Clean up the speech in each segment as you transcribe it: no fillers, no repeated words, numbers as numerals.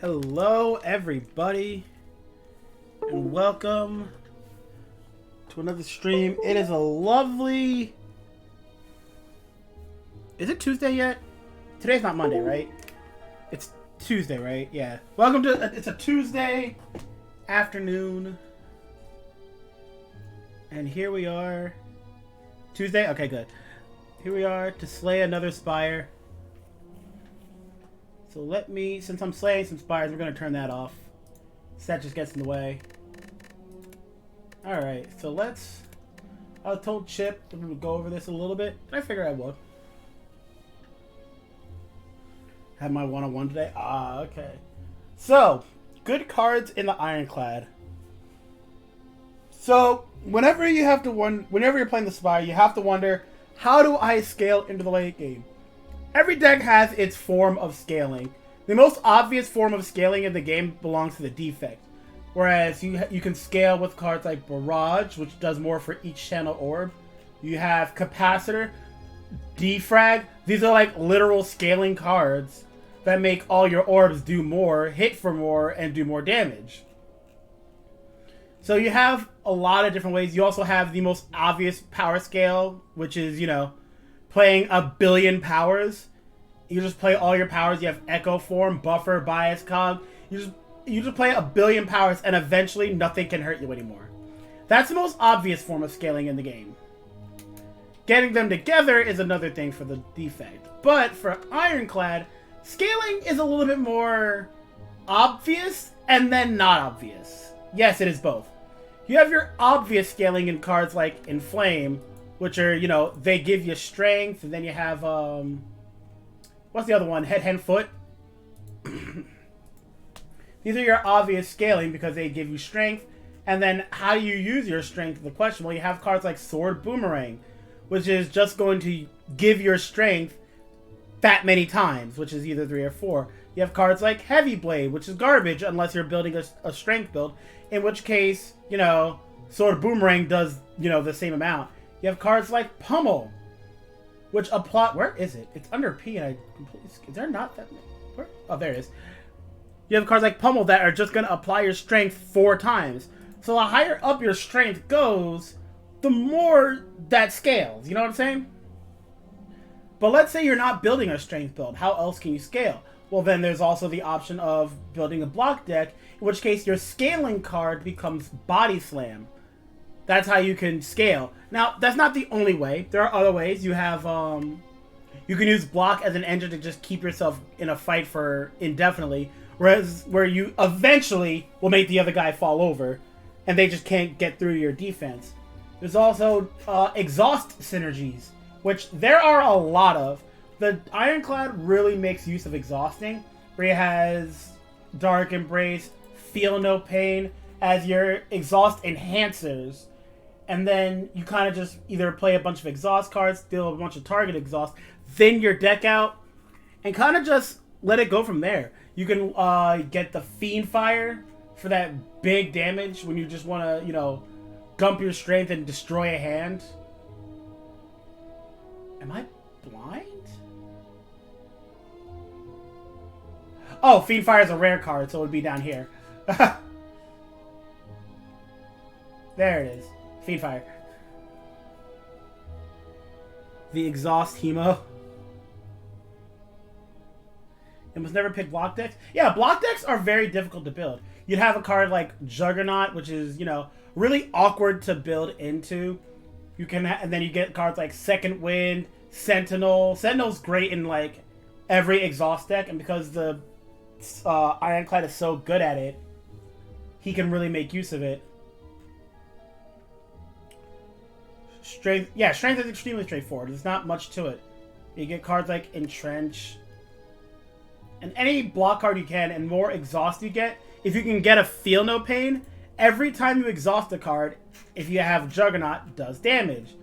Hello, everybody, and welcome to another stream. It is a lovely... Is it Tuesday yet? Today's not Monday, right? It's Tuesday, right? Yeah. Welcome to... It's a Tuesday afternoon. And here we are. Tuesday? Okay, good. Here we are to slay another Spire. So let me, since I'm slaying some Spires, we're going to turn that off. So that just gets in the way. Alright, so let's... I told Chip that we would go over this a little bit. I figured I would. Had my one-on-one today? Ah, okay. So, good cards in the Ironclad. So, whenever you're playing the Spire, you have to wonder, how do I scale into the late game? Every deck has its form of scaling. The most obvious form of scaling in the game belongs to the defect. Whereas you can scale with cards like Barrage, which does more for each channel orb. You have Capacitor, Defrag. These are like literal scaling cards that make all your orbs do more, hit for more, and do more damage. So you have a lot of different ways. You also have the most obvious power scale, which is, playing 1 billion powers. You just play all your powers. You have Echo Form, Buffer, Bias, Cog. You just play 1 billion powers, and eventually nothing can hurt you anymore. That's the most obvious form of scaling in the game. Getting them together is another thing for the defect. But for Ironclad, scaling is a little bit more obvious and then not obvious. Yes, it is both. You have your obvious scaling in cards like Inflame, which are, they give you strength, and then you have, what's the other one? Head, Hand, Foot. These are your obvious scaling because they give you strength, and then how do you use your strength is the question. Well, you have cards like Sword Boomerang, which is just going to give your strength that many times, which is either 3 or 4. You have cards like Heavy Blade, which is garbage unless you're building a strength build, in which case, Sword Boomerang does, the same amount. You have cards like Pummel, which apply... Where is it? It's under P, and I completely... Is there not that many? Where? Oh, there it is. You have cards like Pummel that are just going to apply your strength 4 times. So the higher up your strength goes, the more that scales. You know what I'm saying? But let's say you're not building a strength build. How else can you scale? Well, then there's also the option of building a block deck, in which case your scaling card becomes Body Slam. That's how you can scale. Now, that's not the only way. There are other ways. You have, you can use block as an engine to just keep yourself in a fight for indefinitely, where you eventually will make the other guy fall over, and they just can't get through your defense. There's also exhaust synergies, which there are a lot of. The Ironclad really makes use of exhausting, where it has Dark Embrace, Feel No Pain as your exhaust enhancers. And then you kind of just either play a bunch of exhaust cards, deal a bunch of target exhaust, thin your deck out, and kind of just let it go from there. You can get the Fiend Fire for that big damage when you just want to, dump your strength and destroy a hand. Am I blind? Oh, Fiend Fire is a rare card, so it would be down here. There it is. Fiend Fire. The Exhaust Hemo. You must never pick block decks. Yeah, block decks are very difficult to build. You'd have a card like Juggernaut, which is, really awkward to build into. You can, and then you get cards like Second Wind, Sentinel. Sentinel's great in like every exhaust deck, and because the Ironclad is so good at it, he can really make use of it. Strength is extremely straightforward. There's not much to it. You get cards like Entrench, and any block card you can, and more exhaust you get. If you can get a Feel No Pain, every time you exhaust a card, if you have Juggernaut, it does damage.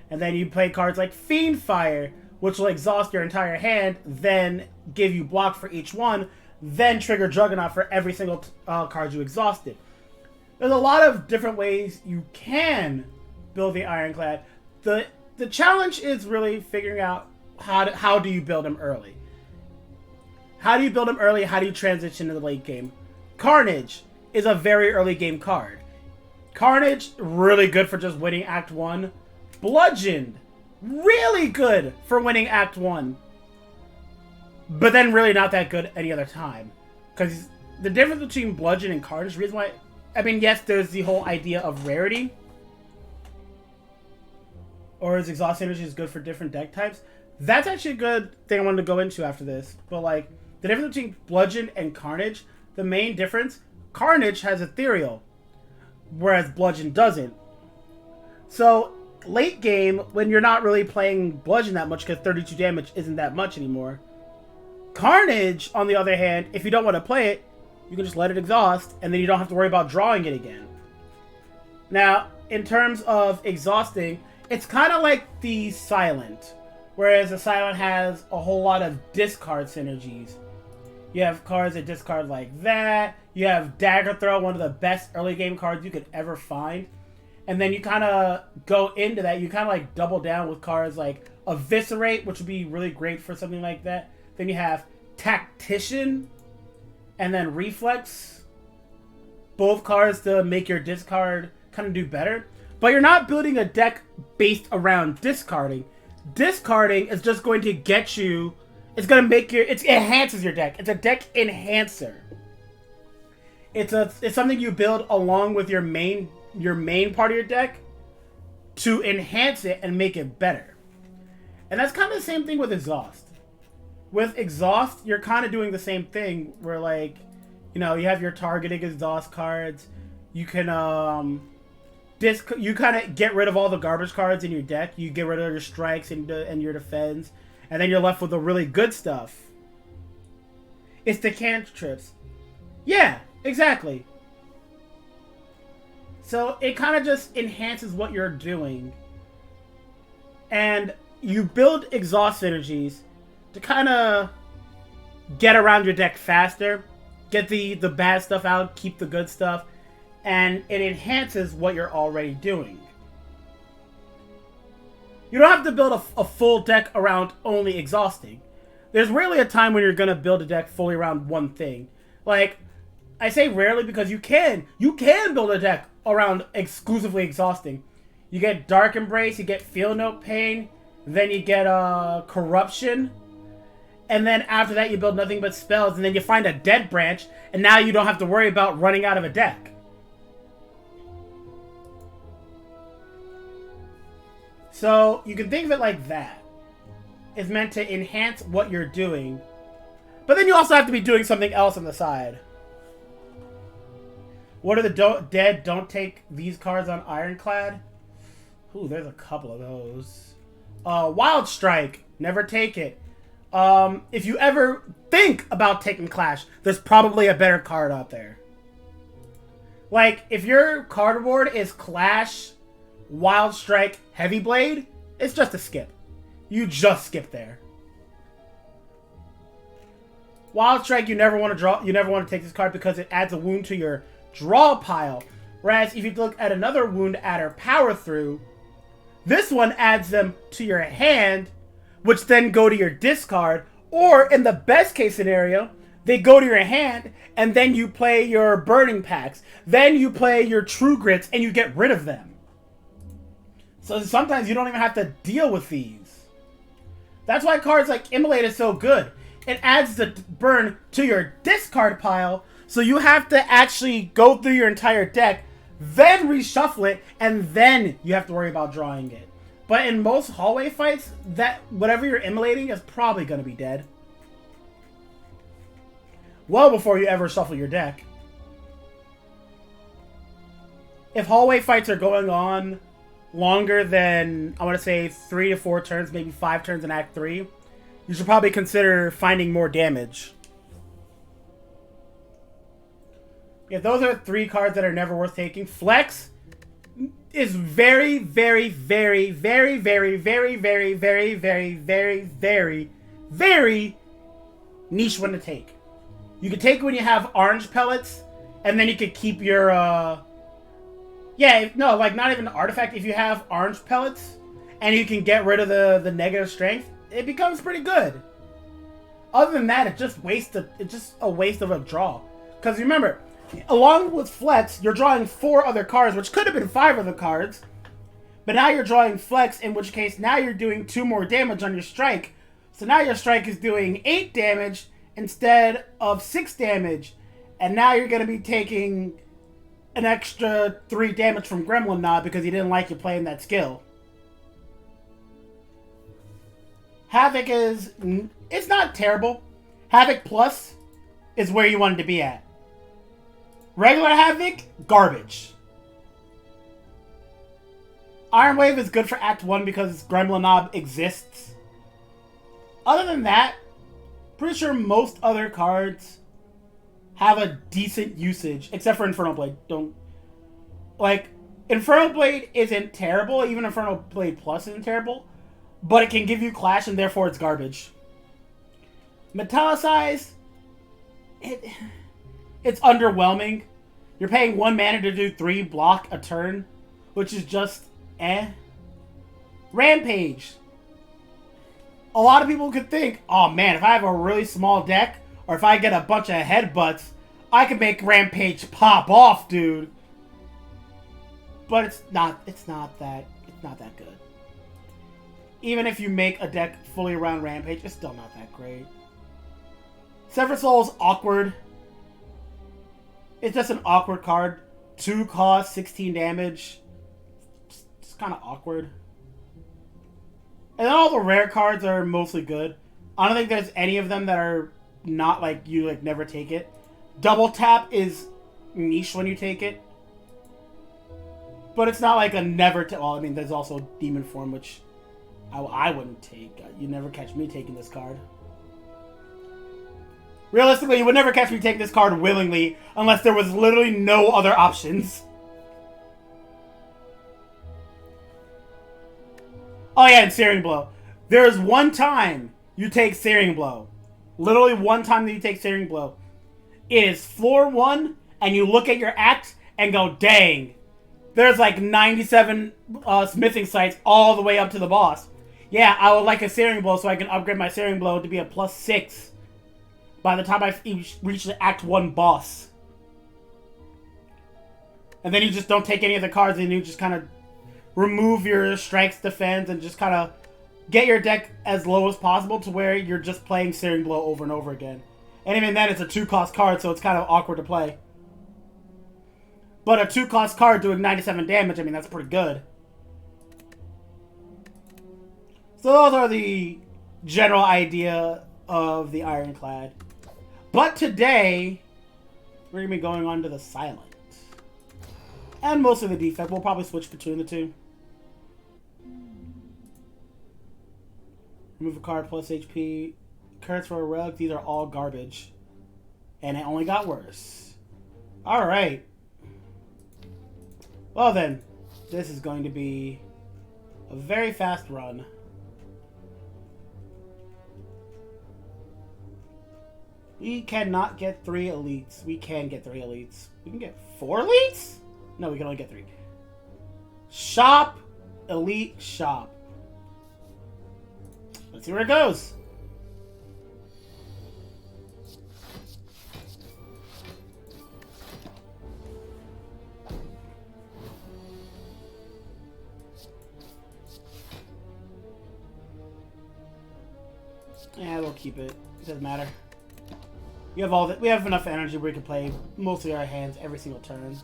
And then you play cards like Fiend Fire, which will exhaust your entire hand, then give you block for each one, then trigger Juggernaut for every single card you exhausted. There's a lot of different ways you can build the Ironclad. The challenge is really figuring out how do you build him early. How do you build them early? How do you transition to the late game? Carnage is a very early game card. Carnage, really good for just winning Act 1. Bludgeoned, really good for winning Act 1. But then really not that good any other time. Because the difference between Bludgeon and Carnage, the reason why... I mean, yes, there's the whole idea of rarity. Or is Exhaust Energy is good for different deck types. That's actually a good thing I wanted to go into after this. But, like, the difference between Bludgeon and Carnage, the main difference, Carnage has Ethereal, whereas Bludgeon doesn't. So, late game, when you're not really playing Bludgeon that much, because 32 damage isn't that much anymore, Carnage, on the other hand, if you don't want to play it, you can just let it exhaust, and then you don't have to worry about drawing it again. Now, in terms of exhausting, it's kind of like the Silent, whereas the Silent has a whole lot of discard synergies. You have cards that discard like that. You have Dagger Throw, one of the best early game cards you could ever find. And then you kind of go into that. You kind of like double down with cards like Eviscerate, which would be really great for something like that. Then you have Tactician, and then Reflex. Both cards to make your discard kind of do better. But you're not building a deck based around discarding. Discarding is just going to get you... It's going to make your... It enhances your deck. It's a deck enhancer. It's something you build along with your main part of your deck to enhance it and make it better. And that's kind of the same thing with Exhaust. With Exhaust, you're kind of doing the same thing where, like, you know, you have your targeting Exhaust cards. You can, you kind of get rid of all the garbage cards in your deck. You get rid of your strikes and your defense. And then you're left with the really good stuff. It's the cantrips. Yeah, exactly. So it kind of just enhances what you're doing. And you build Exhaust synergies to kind of get around your deck faster, get the bad stuff out, keep the good stuff, and it enhances what you're already doing. You don't have to build a full deck around only exhausting. There's rarely a time when you're going to build a deck fully around one thing. Like, I say rarely because you can build a deck around exclusively exhausting. You get Dark Embrace, you get Field Note Pain, then you get Corruption, and then after that you build nothing but spells, and then you find a Dead Branch, and now you don't have to worry about running out of a deck. So you can think of it like that. It's meant to enhance what you're doing, but then you also have to be doing something else on the side. What are the dead don't take these cards on Ironclad? Ooh, there's a couple of those. Wild Strike, never take it. If you ever think about taking Clash, there's probably a better card out there. Like, if your card board is Clash, Wild Strike, Heavy Blade, it's just a skip. You just skip there. Wild Strike, you never want to draw. You never want to take this card because it adds a wound to your draw pile. Whereas if you look at another wound adder, Power Through, this one adds them to your hand, which then go to your discard. Or in the best case scenario, they go to your hand and then you play your Burning Packs. Then you play your True Grits and you get rid of them. So sometimes you don't even have to deal with these. That's why cards like Immolate is so good. It adds the burn to your discard pile, so you have to actually go through your entire deck, then reshuffle it, and then you have to worry about drawing it. But in most hallway fights, that whatever you're immolating is probably going to be dead. Well before you ever shuffle your deck. If hallway fights are going on longer than, I want to say, 3 to 4 turns, maybe 5 turns in Act 3, you should probably consider finding more damage. Yeah, those are 3 cards that are never worth taking. Flex is very, very, very, very, very, very, very, very, very, very, very, very niche one to take. You can take it when you have orange pellets, and then you could keep your, yeah, no, like not even an artifact. If you have orange pellets, and you can get rid of the negative strength, it becomes pretty good. Other than that, it's just a waste of a draw. Because remember, along with Flex, you're drawing 4 other cards, which could have been 5 other cards. But now you're drawing Flex, in which case now you're doing 2 more damage on your strike. So now your strike is doing 8 damage instead of 6 damage. And now you're going to be taking an extra 3 damage from Gremlin Knob because he didn't like you playing that skill. Havoc is... it's not terrible. Havoc Plus is where you wanted to be at. Regular Havoc, garbage. Iron Wave is good for Act 1 because Gremlin Knob exists. Other than that, pretty sure most other cards have a decent usage, except for Infernal Blade. Infernal Blade isn't terrible, even Infernal Blade Plus isn't terrible, but it can give you Clash and therefore it's garbage. Metallicize, it's underwhelming. You're paying 1 mana to do 3 block a turn, which is just Rampage. A lot of people could think, oh man, if I have a really small deck, or if I get a bunch of headbutts, I can make Rampage pop off, dude. But it's not that good. Even if you make a deck fully around Rampage, it's still not that great. Severed Soul is awkward. It's just an awkward card. 2 cost, 16 damage. It's kind of awkward. And then all the rare cards are mostly good. I don't think there's any of them that are not you never take it. Double Tap is niche when you take it. But it's not like a never... well, I mean, there's also Demon Form, which I wouldn't take. You never catch me taking this card. Realistically, you would never catch me taking this card willingly unless there was literally no other options. Oh yeah, and Searing Blow. There's one time you take Searing Blow. Literally one time that you take Searing Blow. It is floor 1, and you look at your act and go, dang. There's 97 smithing sites all the way up to the boss. Yeah, I would like a Searing Blow so I can upgrade my Searing Blow to be a +6 by the time I reach the Act 1 boss. And then you just don't take any of the cards and you just kind of remove your strikes, defense, and just kind of get your deck as low as possible to where you're just playing Searing Blow over and over again. And even then, it's a 2-cost card, so it's kind of awkward to play. But a 2-cost card doing 97 damage, I mean, that's pretty good. So those are the general idea of the Ironclad. But today, we're going to be going on to the Silent. And most of the defect. We'll probably switch between the two. Remove a card plus HP. Cards for a rug. These are all garbage. And it only got worse. Alright. Well then. This is going to be a very fast run. We cannot get 3 elites. We can get 3 elites. We can get 4 elites? No, we can only get 3. Shop. Elite shop. Let's see where it goes. Yeah, we'll keep it. It doesn't matter. We have all that. We have enough energy where we can play mostly our hands every single turn.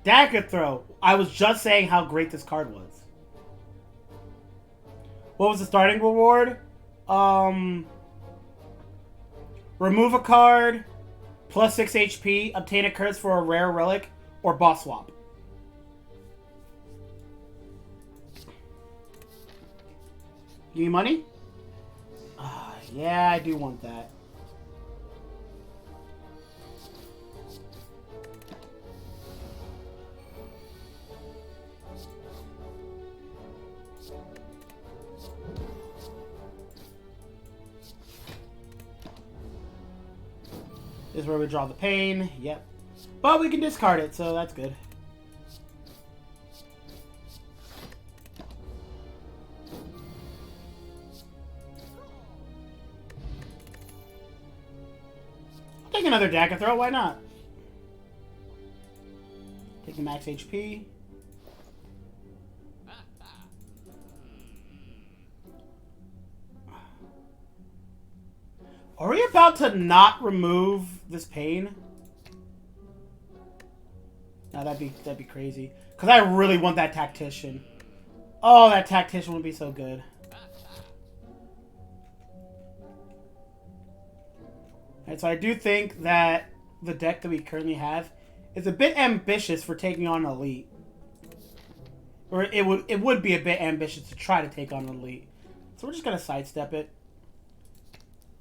Dagger Throw. I was just saying how great this card was. What was the starting reward? Remove a card, plus 6 HP, obtain a curse for a rare relic, or boss swap. Give me money? Yeah, I do want that. This is where we draw the pain. Yep. But we can discard it, so that's good. Take another dagger throw, why not? Take the max HP. Are we about to not remove this pain? No, that'd be crazy. Cause I really want that tactician. Oh, that tactician would be so good. And so I do think that the deck that we currently have is a bit ambitious for taking on an elite. Or it would be a bit ambitious to try to take on an elite. So we're just gonna sidestep it.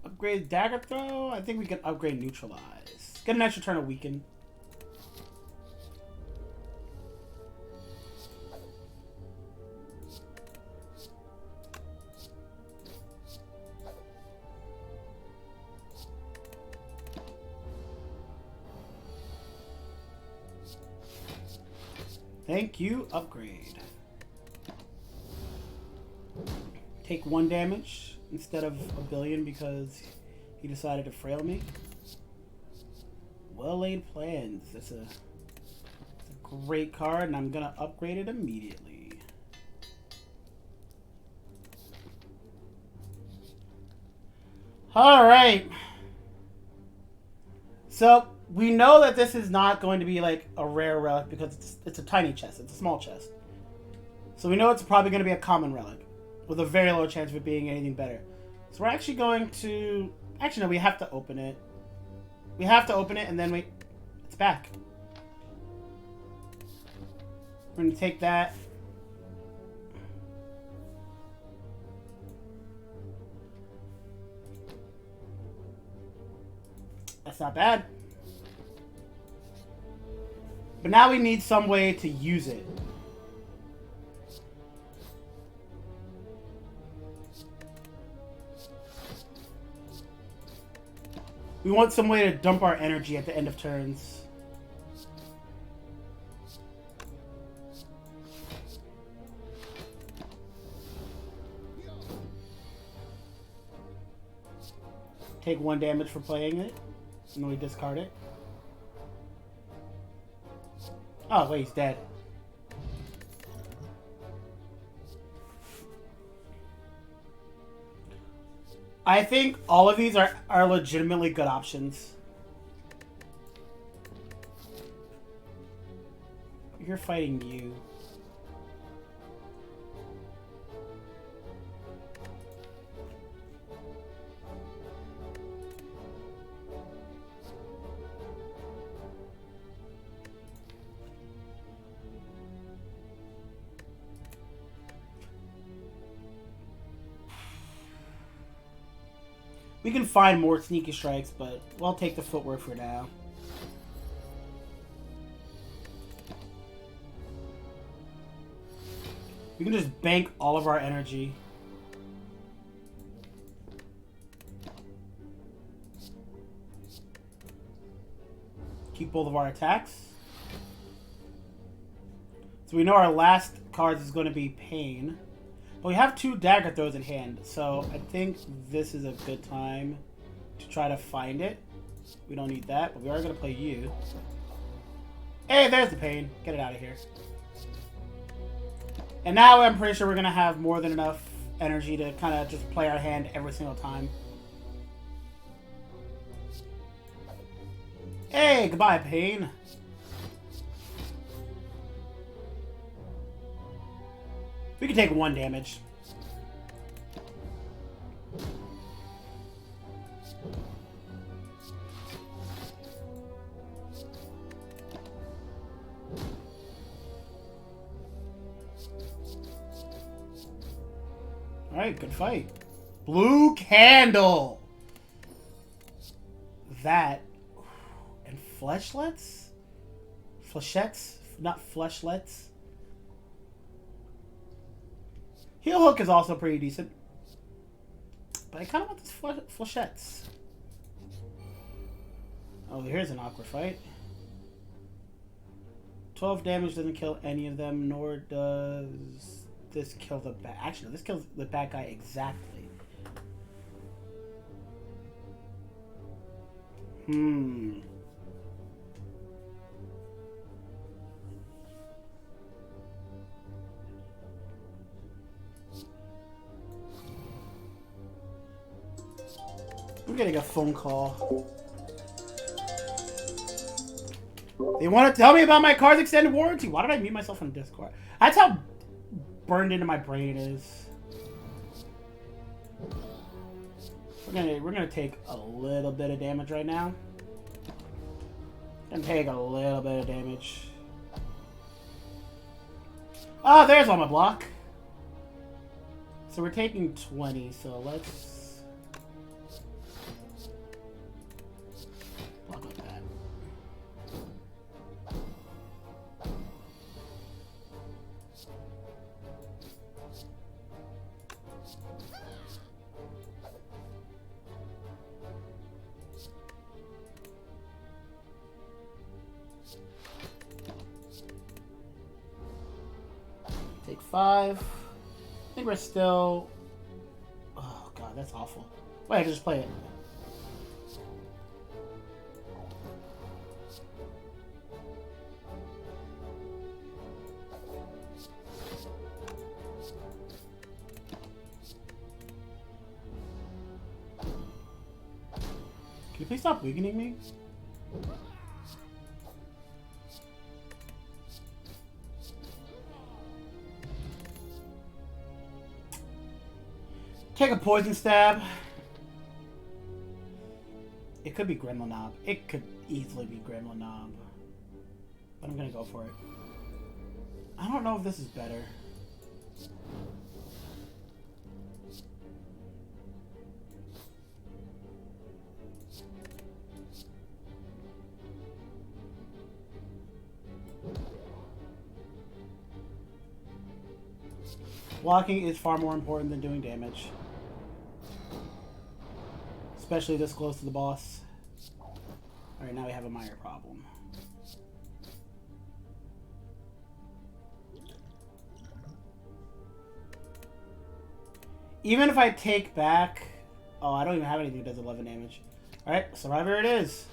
Upgrade dagger throw. I think we can upgrade neutralize. Get an extra turn of weaken. Thank you, upgrade. Take 1 damage instead of a billion because he decided to frail me. Well laid plans. It's a great card, and I'm gonna upgrade it immediately. Alright. So we know that this is not going to be like a rare relic because it's a tiny chest. It's a small chest. So we know it's probably going to be a common relic with a very low chance of it being anything better. So we're actually going to... Actually, no, we have to open it. We have to open it and then it's back. We're going to take that. That's not bad. But now we need some way to use it. We want some way to dump our energy at the end of turns. Take 1 damage for playing it, and then we discard it. Oh, wait, he's dead. I think all of these are legitimately good options. You're fighting you. We can find more sneaky strikes, but we'll take the footwork for now. We can just bank all of our energy. Keep both of our attacks. So we know our last card is going to be Pain. But we have 2 dagger throws in hand, so I think this is a good time to try to find it. We don't need that, but we are going to play you. Hey, there's the Pain. Get it out of here. And now I'm pretty sure we're going to have more than enough energy to kind of just play our hand every single time. Hey, goodbye, Pain. We can take 1 damage. Alright, good fight. Blue Candle! That. And fleshlets? Flechettes? Not fleshlets. Heel Hook is also pretty decent. But I kind of want this flechettes. Oh, here's an awkward fight. 12 damage doesn't kill any of them, nor does this kill the bad... Actually, no, this kills the bad guy exactly. Hmm. I'm getting a phone call. They want to tell me about my car's extended warranty. Why did I mute myself on Discord? That's how burned into my brain it is. We're gonna take a little bit of damage right now. Gonna take a little bit of damage. Oh, there's on my block. So we're taking 20. So let's block like that. Take 5. I think we're still... Oh, God, that's awful. Wait, I can just play it. Can you please stop weakening me? Take a poison stab. It could be Gremlin Knob. It could easily be Gremlin Knob. But I'm gonna go for it. I don't know if this is better. Blocking is far more important than doing damage. Especially this close to the boss. Alright, now we have a minor problem. Even if I take back... Oh, I don't even have anything that does 11 damage. Alright, Survivor it is.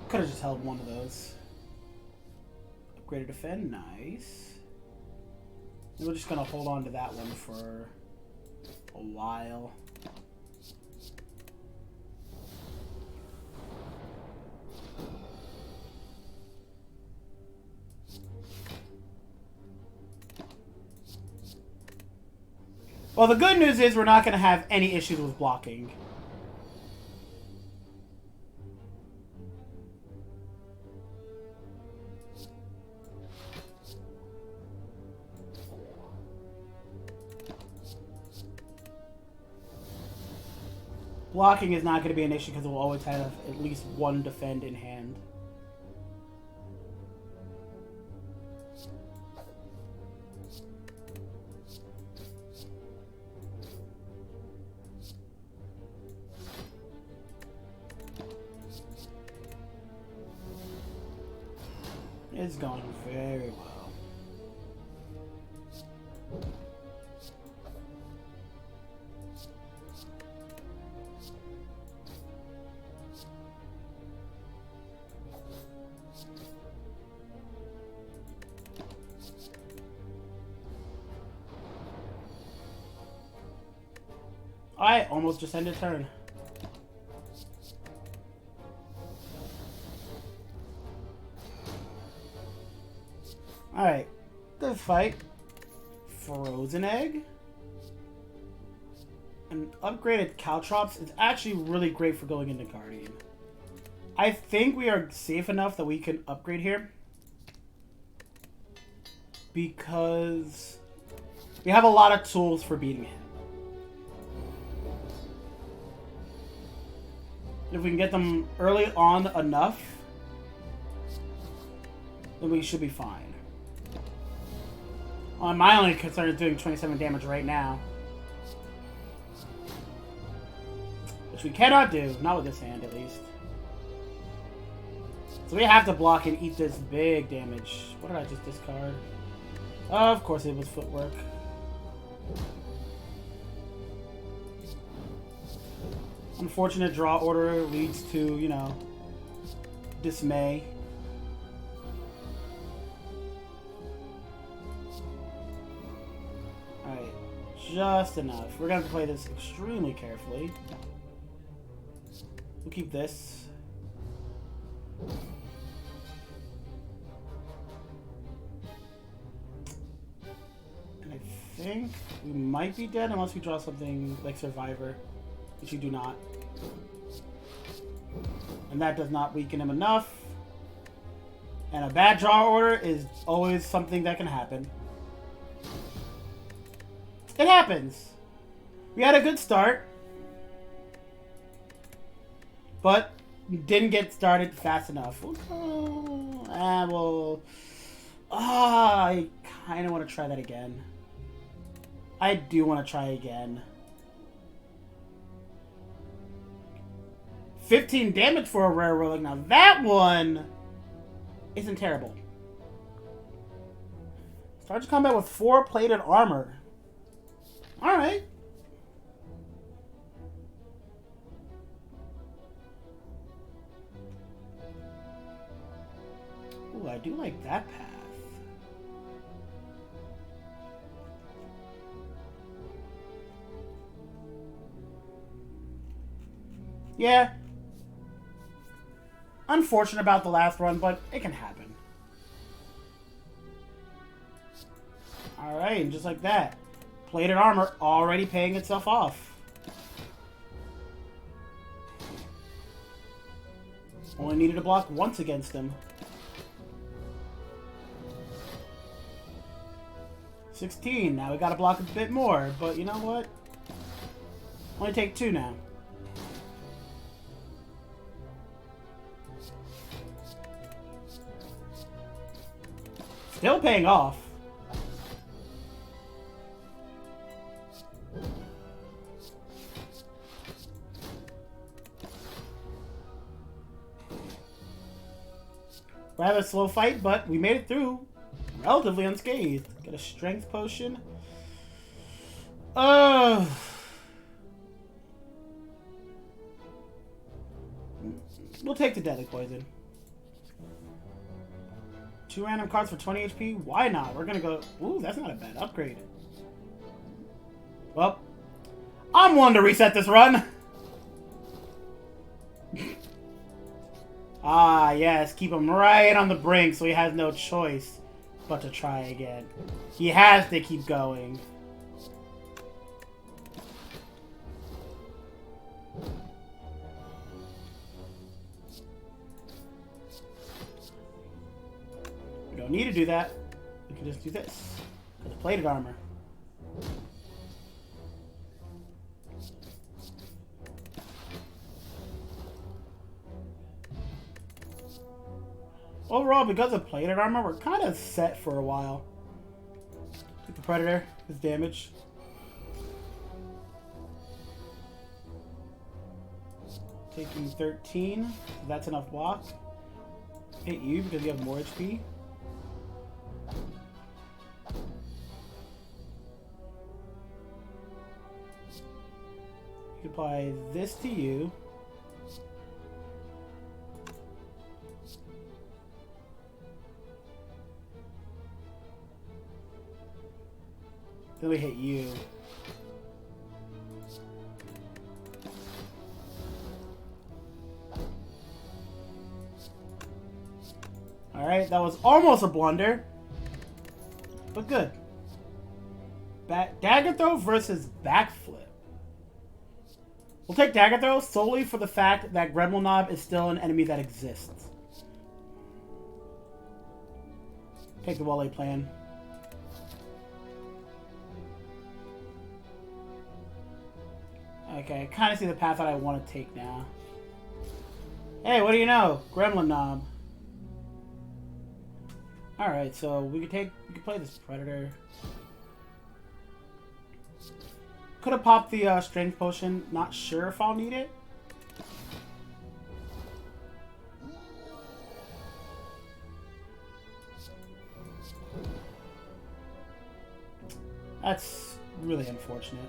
Could have just held one of those. Upgraded defend, nice. And we're just gonna hold on to that one for a while. Well, the good news is we're not gonna have any issues with blocking. Blocking is not going to be an issue because we'll always have at least one defend in hand. It's going very well. I almost just ended turn. Alright. Good fight. Frozen egg. And upgraded Caltrops is actually really great for going into Guardian. I think we are safe enough that we can upgrade here. Because we have a lot of tools for beating him. If we can get them early on enough, then we should be fine. My only concern is doing 27 damage right now. The Which we cannot do. Not with this hand, at least. So we have to block and eat this big damage. What did I just discard? Of course it was footwork. Unfortunate draw order leads to, you know, dismay. Alright, just enough. We're going to have to play this extremely carefully. We'll keep this. And I think we might be dead unless we draw something like Survivor, which we do not. And that does not weaken him enough. And a bad draw order is always something that can happen. It happens. We had a good start, but didn't get started fast enough. I kind of want to try that again. I do want to try again. 15 damage for a rare relic. Now that one isn't terrible. Starts combat with 4 plated armor. Alright. Ooh, I do like that path. Yeah. Unfortunate about the last run, but it can happen. Alright, and just like that. Plated armor already paying itself off. Only needed to block once against him. 16. Now we gotta block a bit more, but you know what? Only take 2 now. Still paying off. Rather slow fight, but we made it through relatively unscathed. Get a strength potion. We'll take the deadly poison. 2 random cards for 20 HP? Why not? We're gonna go... Ooh, that's not a bad upgrade. Well, I'm willing to reset this run. Ah, yes. Keep him right on the brink so he has no choice but to try again. He has to keep going. We don't need to do that. We can just do this. The plated armor. Overall, because of plated armor, we're kind of set for a while. Take the Predator, his damage. Taking 13. That's enough block. Hit you because you have more HP. You can apply this to you. Then we hit you. Alright, that was almost a blunder. But good. Dagger throw versus backflip. We'll take dagger throw solely for the fact that Gremlin Knob is still an enemy that exists. Take the Wale plan. Okay, I kind of see the path that I want to take now. Hey, what do you know? Gremlin Knob. Alright, so we could play this Predator. Could have popped the strength potion. Not sure if I'll need it. That's really unfortunate.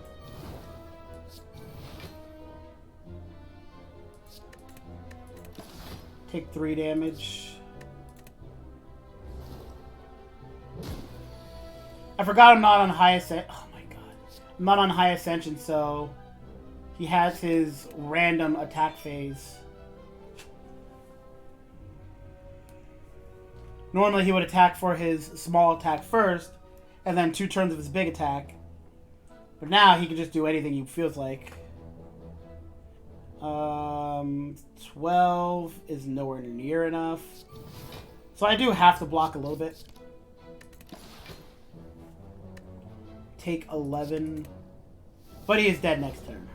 Take 3 damage. I forgot I'm not on high ascension. Oh my god. I'm not on high ascension, so he has his random attack phase. Normally he would attack for his small attack first, and then 2 turns of his big attack. But now he can just do anything he feels like. 12 is nowhere near enough. So I do have to block a little bit. Take 11. But he is dead next turn.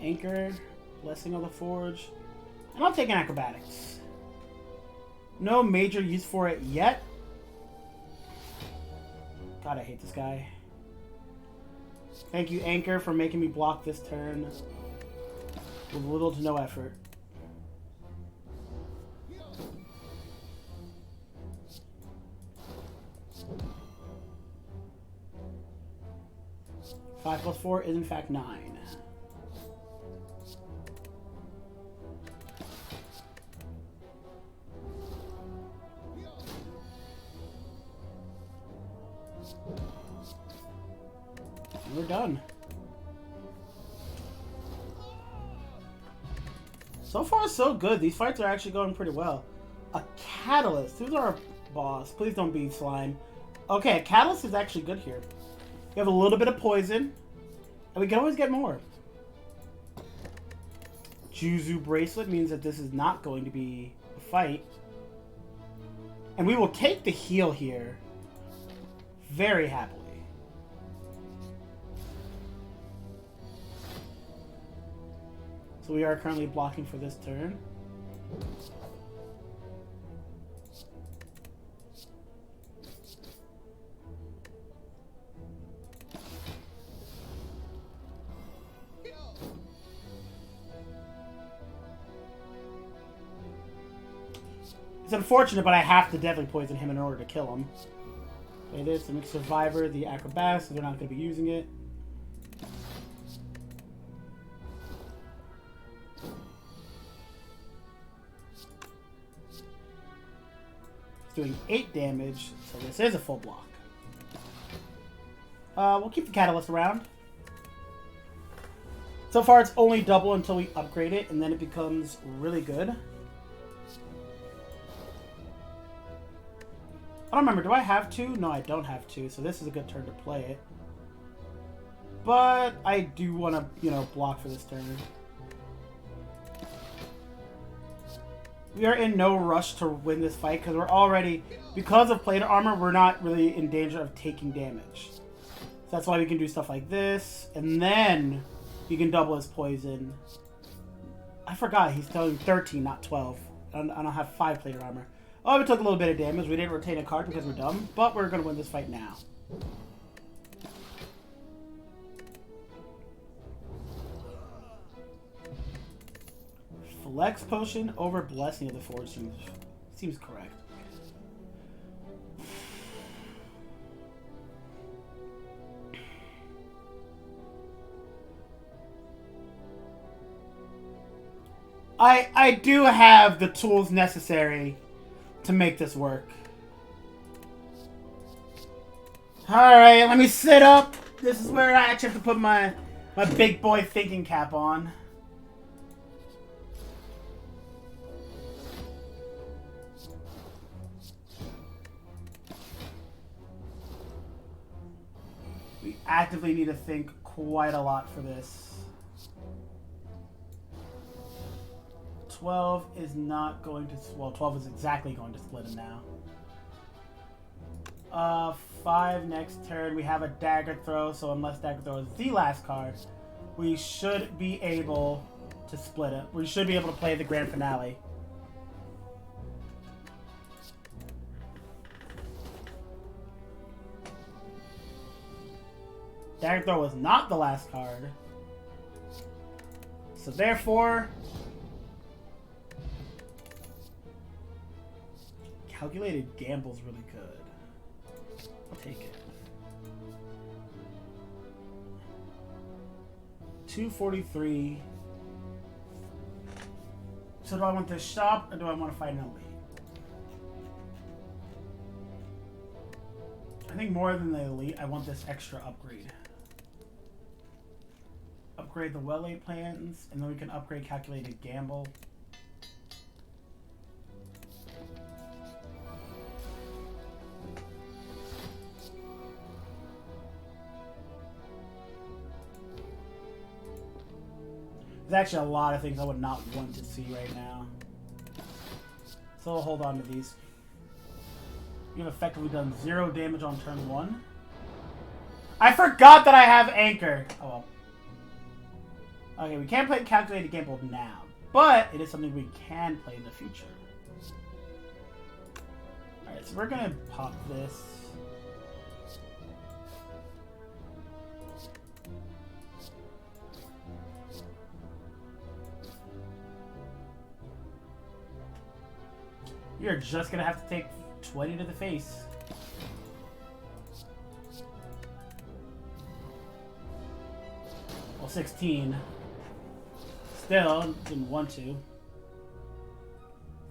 Anchor, Blessing of the Forge. And I'm taking Acrobatics. No major use for it yet. God, I hate this guy. Thank you, Anchor, for making me block this turn with little to no effort. Five plus 4 is in fact 9. We're done. So far, so good. These fights are actually going pretty well. A Catalyst. Who's our boss? Please don't be Slime. Okay, a Catalyst is actually good here. We have a little bit of poison, and we can always get more. Juzu Bracelet means that this is not going to be a fight. And we will take the heal here very happily. So we are currently blocking for this turn. It's unfortunate, but I have to definitely poison him in order to kill him. Play this, and make Survivor the Acrobatics, so they're not going to be using it. Doing 8 damage, so this is a full block. We'll keep the Catalyst around. So far it's only double until we upgrade it, and then it becomes really good. I don't remember, do I have 2? No, I don't have 2, so this is a good turn to play it. But I do want to, you know, block for this turn. We are in no rush to win this fight because we're already, because of plate armor, we're not really in danger of taking damage. So that's why we can do stuff like this, and then you can double his poison. I forgot, he's telling 13, not 12. I don't have 5 plate armor. Oh, we took a little bit of damage. We didn't retain a card because we're dumb, but we're going to win this fight now. Flex Potion over Blessing of the Forge seems correct. I do have the tools necessary to make this work. Alright, let me sit up. This is where I actually have to put my big boy thinking cap on. We actively need to think quite a lot for this. 12 is not going to... Well, 12 is exactly going to split him now. 5 next turn. We have a Dagger Throw, so unless Dagger Throw is the last card, we should be able to split it. We should be able to play the Grand Finale. Dagger Throw was not the last card. So therefore, calculated gamble's really good. I'll take it. 243. So do I want this shop or do I want to fight an elite? I think more than the elite, I want this extra upgrade. Upgrade the well-laid plans, and then we can upgrade calculated gamble. There's actually a lot of things I would not want to see right now. So I'll hold on to these. You've effectively done 0 damage on turn 1. I forgot that I have Anchor. Oh well. Okay, we can't play Calculated Gamble now, but it is something we can play in the future. Alright, so we're gonna pop this. You're just gonna have to take 20 to the face. Well, 16. Still, didn't want to.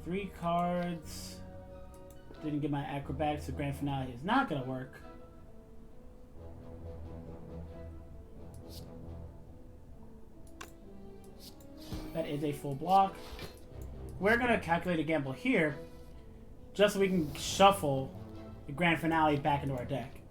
3 cards. Didn't get my acrobatics, so grand finale is not gonna work. That is a full block. We're gonna calculate a gamble here, just so we can shuffle the grand finale back into our deck.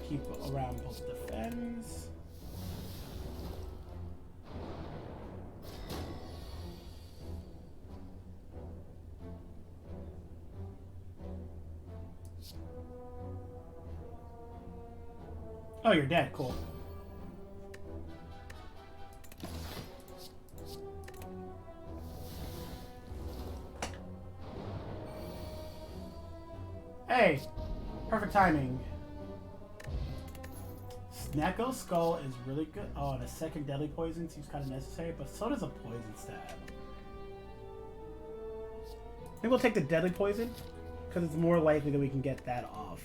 Keep around both defends. Oh, you're dead. Cool. Hey, perfect timing. Snecko Skull is really good. Oh, and a second deadly poison seems kind of necessary, but so does a poison stab. I think we'll take the deadly poison, because it's more likely that we can get that off.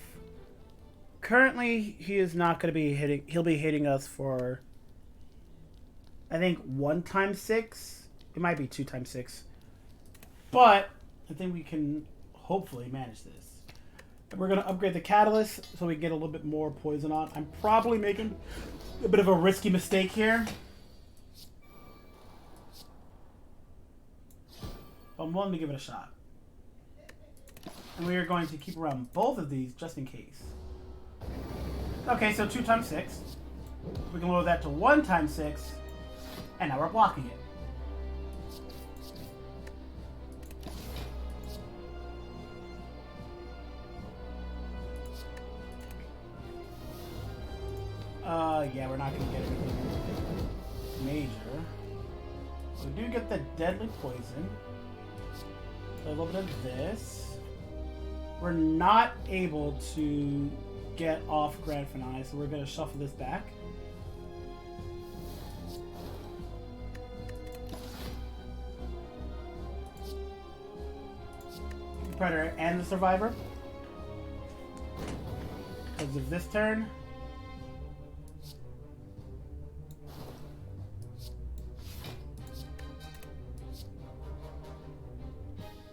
Currently, he is not going to be hitting. He'll be hitting us for, I think, 1 times 6. It might be 2 times 6. But I think we can hopefully manage this. We're going to upgrade the catalyst so we get a little bit more poison on. I'm probably making a bit of a risky mistake here. But I'm willing to give it a shot. And we are going to keep around both of these just in case. Okay, so 2 times 6. We can lower that to 1 times 6. And now we're blocking it. Yeah, we're not going to get anything major. We do get the deadly poison. So a little bit of this. We're not able to get off grand finale, so we're going to shuffle this back. Predator and the Survivor. Because of this turn.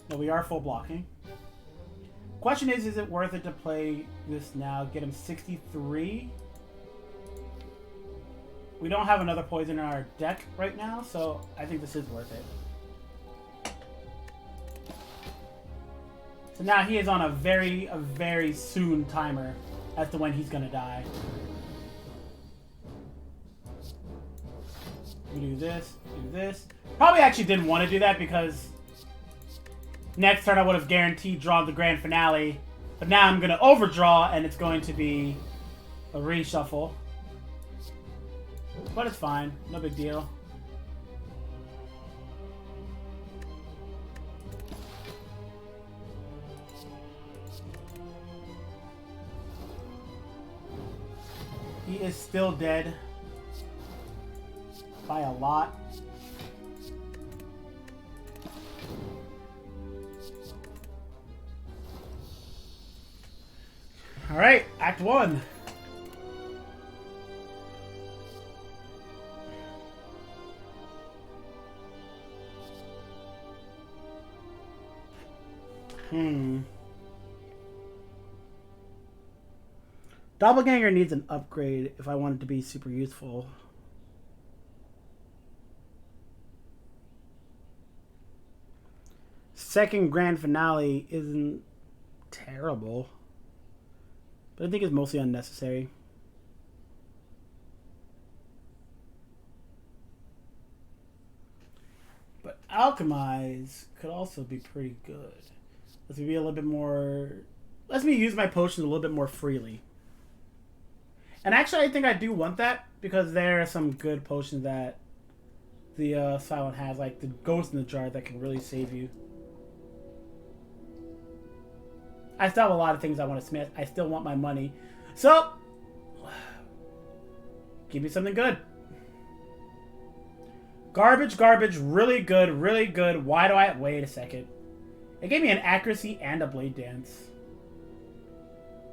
No, we are full blocking. Question is it worth it to play this now? Get him 63. We don't have another poison in our deck right now, so I think this is worth it. So now he is on a very soon timer as to when he's gonna die. We do this, do this. Probably actually didn't want to do that because Next turn I would have guaranteed drawn the grand finale, but now I'm going to overdraw and it's going to be a reshuffle. But it's fine, no big deal. He is still dead by a lot. All right, Act 1. Doppelganger needs an upgrade if I want it to be super useful. Second grand finale isn't terrible, but I think it's mostly unnecessary. But Alchemize could also be pretty good. Let me be a little bit more... Let me use my potions a little bit more freely. And actually, I think I do want that, because there are some good potions that the Silent has, like the Ghost in the Jar that can really save you. I still have a lot of things I want to smith. I still want my money. So, give me something good. Garbage, garbage, really good, really good. Why do I... Wait a second. It gave me an accuracy and a blade dance.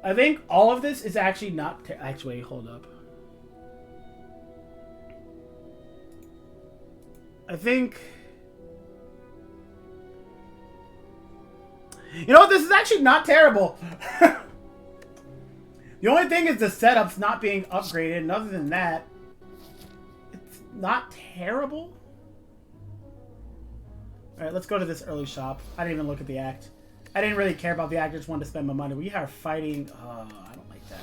I think all of this is actually not... Actually, hold up. I think... You know what? This is actually not terrible. The only thing is the setup's not being upgraded. And other than that, it's not terrible. Alright, let's go to this early shop. I didn't even look at the act. I didn't really care about the act. I just wanted to spend my money. We are fighting... I don't like that.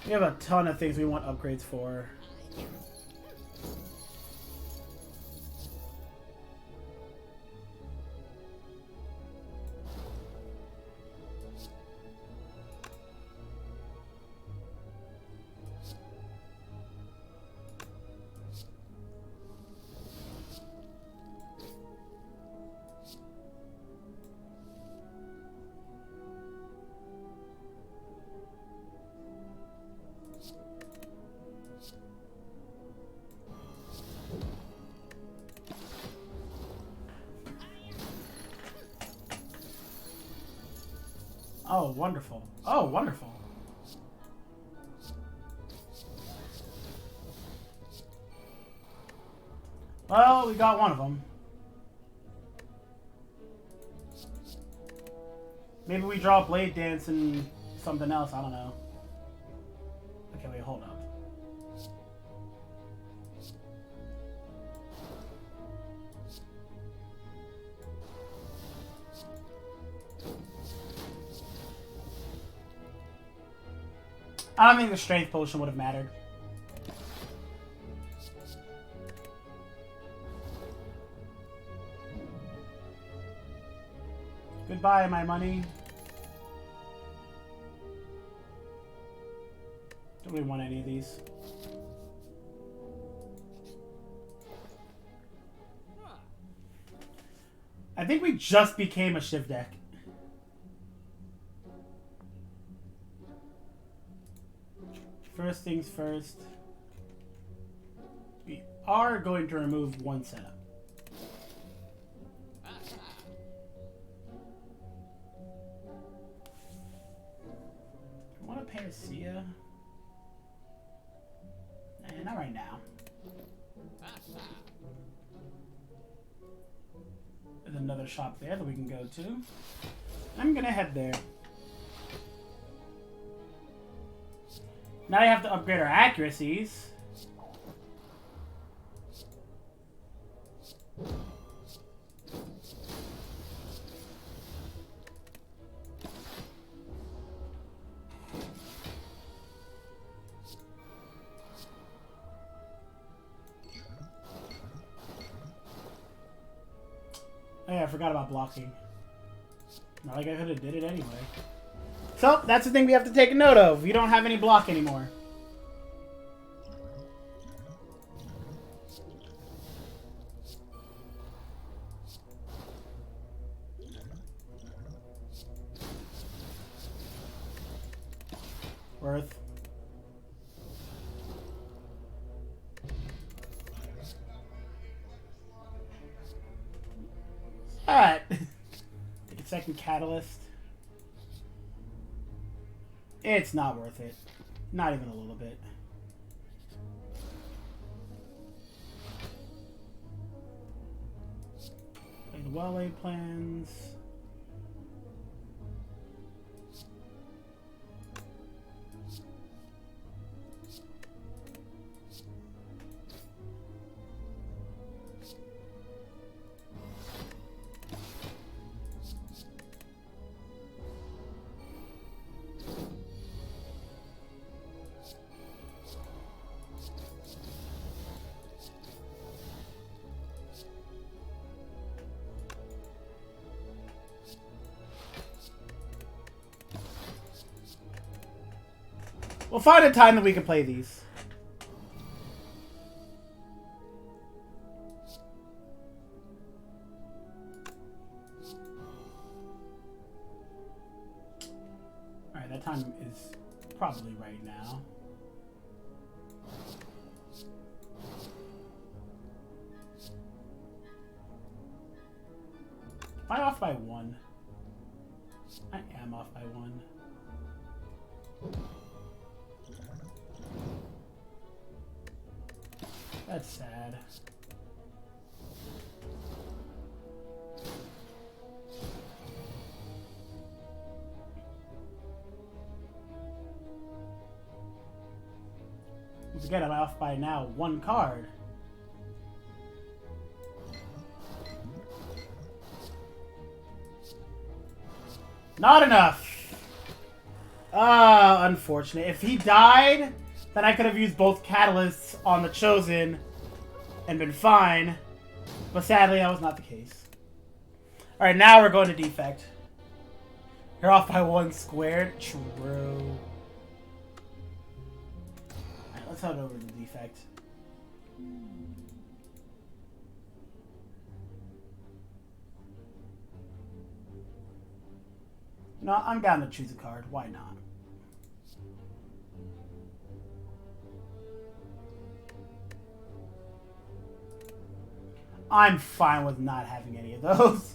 We have a ton of things we want upgrades for. Oh, wonderful. Oh, wonderful. Well, we got one of them. Maybe we draw Blade Dance and something else. I don't know. Okay, wait, hold up. I don't think the strength potion would have mattered. Goodbye, my money. Don't really want any of these. I think we just became a Shiv deck. First things first, we are going to remove one setup. I want a Panacea. Not right now. There's another shop there that we can go to. I'm gonna head there. Now I have to upgrade our accuracies. forgot about blocking. Not like I could have did it anyway. So, that's the thing we have to take a note of. You don't have any block anymore. Worth. Alright. Take a second catalyst. It's not worth it. Not even a little bit. Play the well-laid plans. We'll find a time that we can play these. Alright, that time is probably right now. Am I off by 1? I am off by 1. That's sad. Once again, I'm off by now 1 card. Not enough! Unfortunate. If he died, then I could have used both catalysts on the Chosen and been fine. But sadly, that was not the case. Alright, now we're going to Defect. You're off by 1 squared. True. Alright, let's head over to Defect. No, I'm down to choose a card. Why not? I'm fine with not having any of those.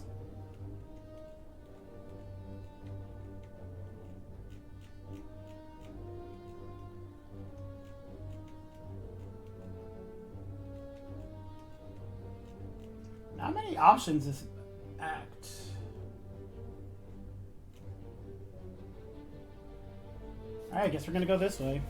Not many options this act. Alright, I guess we're gonna go this way.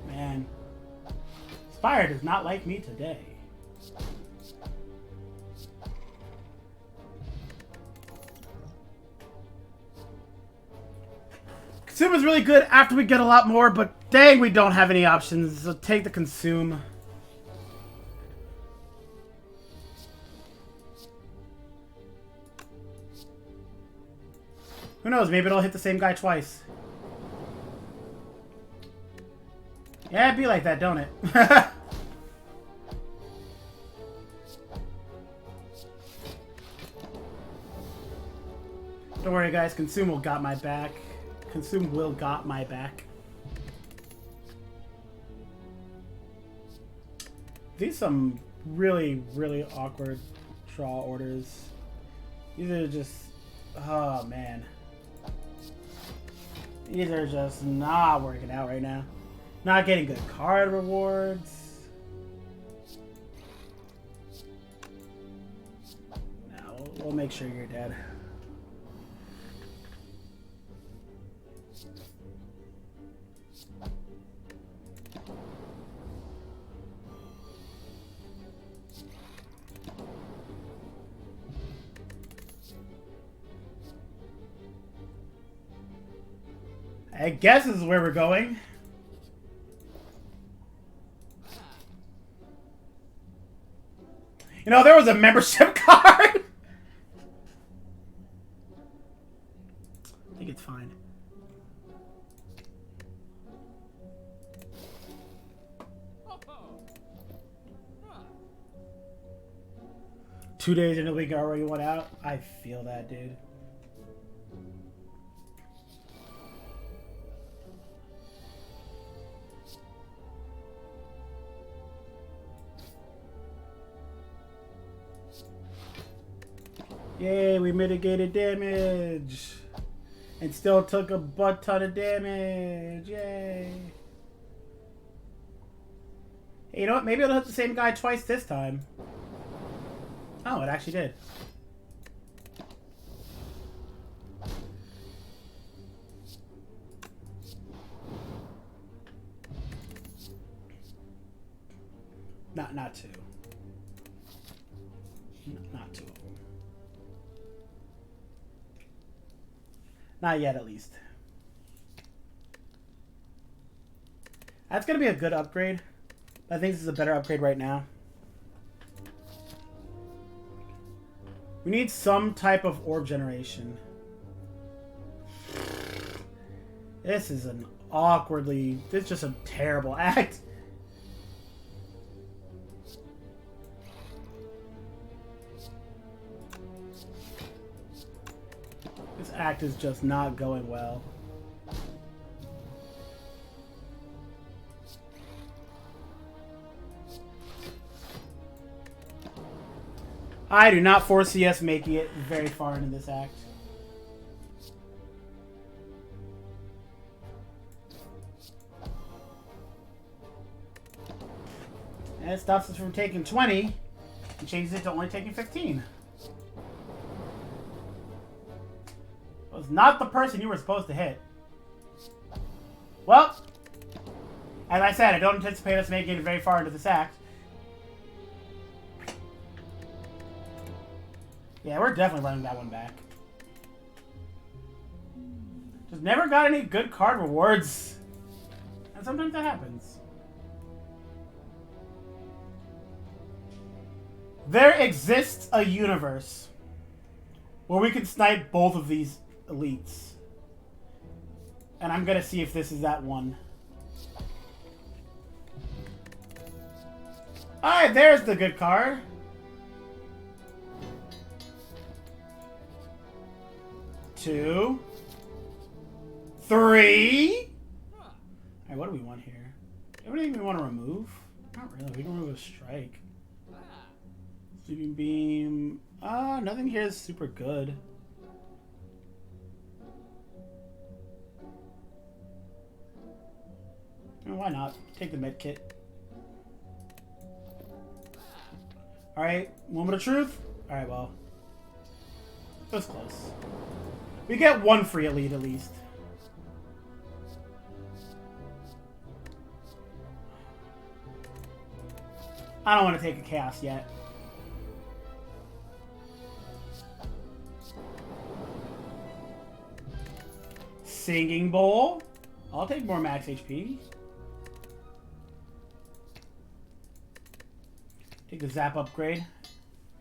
Man. Spire does not like me today. Consume is really good after we get a lot more, but dang, we don't have any options. So take the Consume. Who knows? Maybe it'll hit the same guy twice. Yeah, it'd be like that, don't it? Don't worry, guys. Consume will got my back. Consume will got my back. These some really, really awkward draw orders. These are just... Oh, man. These are just not working out right now. Not getting good card rewards. No, we'll make sure you're dead. I guess this is where we're going. You know, there was a membership card. I think it's fine. Two days into the week, I already went out. I feel that, dude. Yay, we mitigated damage. And still took a butt ton of damage. Yay. Hey, you know what? Maybe it'll hit the same guy twice this time. Oh, it actually did. Not two. Not two of them. Not yet, at least. That's gonna be a good upgrade. I think this is a better upgrade right now. We need some type of orb generation. This is an awkwardly... This is just a terrible act. This act is just not going well. I do not foresee us making it very far into this act. And it stops us from taking 20 and changes it to only taking 15. It was not the person you were supposed to hit. Well, as I said, I don't anticipate us making it very far into this act. Yeah, we're definitely running that one back. Just never got any good card rewards. And sometimes that happens. There exists a universe where we can snipe both of these elites. And I'm gonna see if this is that one. Alright, there's the good card. 2, 3. Alright, what do we want here? Everything we want to remove? Not really. We can remove a strike. Sweeping beam. Nothing here is super good. Why not? Take the med kit. Alright, moment of truth. Alright, well. It was close. We get one free elite at least. I don't want to take a chaos yet. Singing bowl. I'll take more max HP. Take the zap upgrade.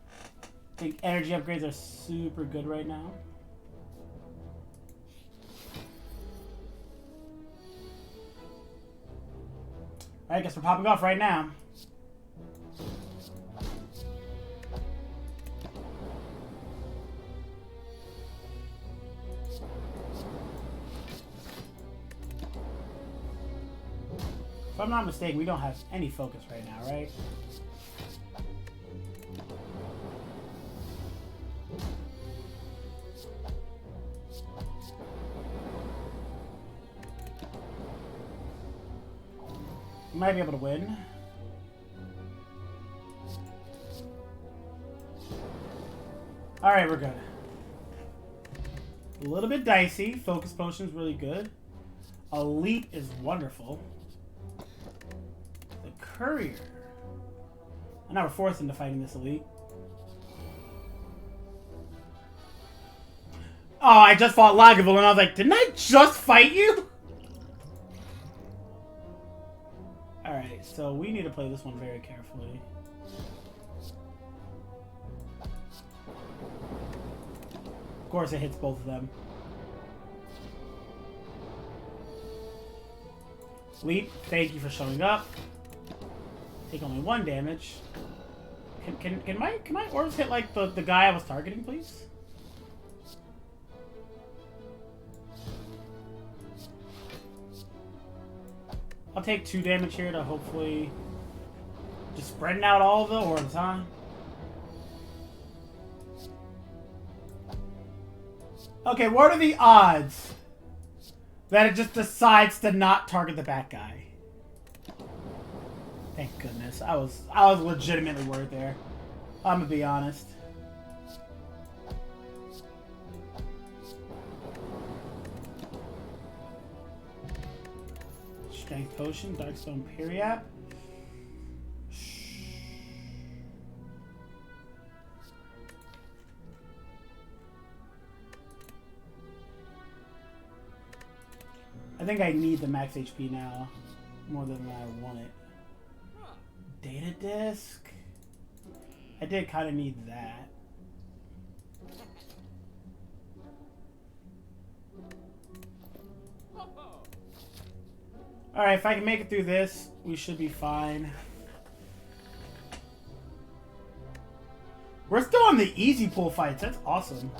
I think energy upgrades are super good right now. I guess we're popping off right now. If I'm not mistaken, we don't have any focus right now, right? We might be able to win. Alright, we're good. A little bit dicey. Focus potion's really good. Elite is wonderful. The courier. And now we're forced into fighting this elite. Oh, I just fought Lagavulin and I was like, didn't I just fight you? Alright, so we need to play this one very carefully. Of course it hits both of them. Leap, thank you for showing up. Take only 1 damage. Can my orbs hit like the guy I was targeting, please? I'll take 2 damage here to hopefully just spreading out all of the orbs, huh? Okay, what are the odds that it just decides to not target the bad guy? Thank goodness. I was legitimately worried there. I'm gonna be honest. Strength Potion, Darkstone Periap. I think I need the max HP now more than I want it. Data disk? I did kind of need that. Alright, if I can make it through this, we should be fine. We're still on the easy pool fights. That's awesome.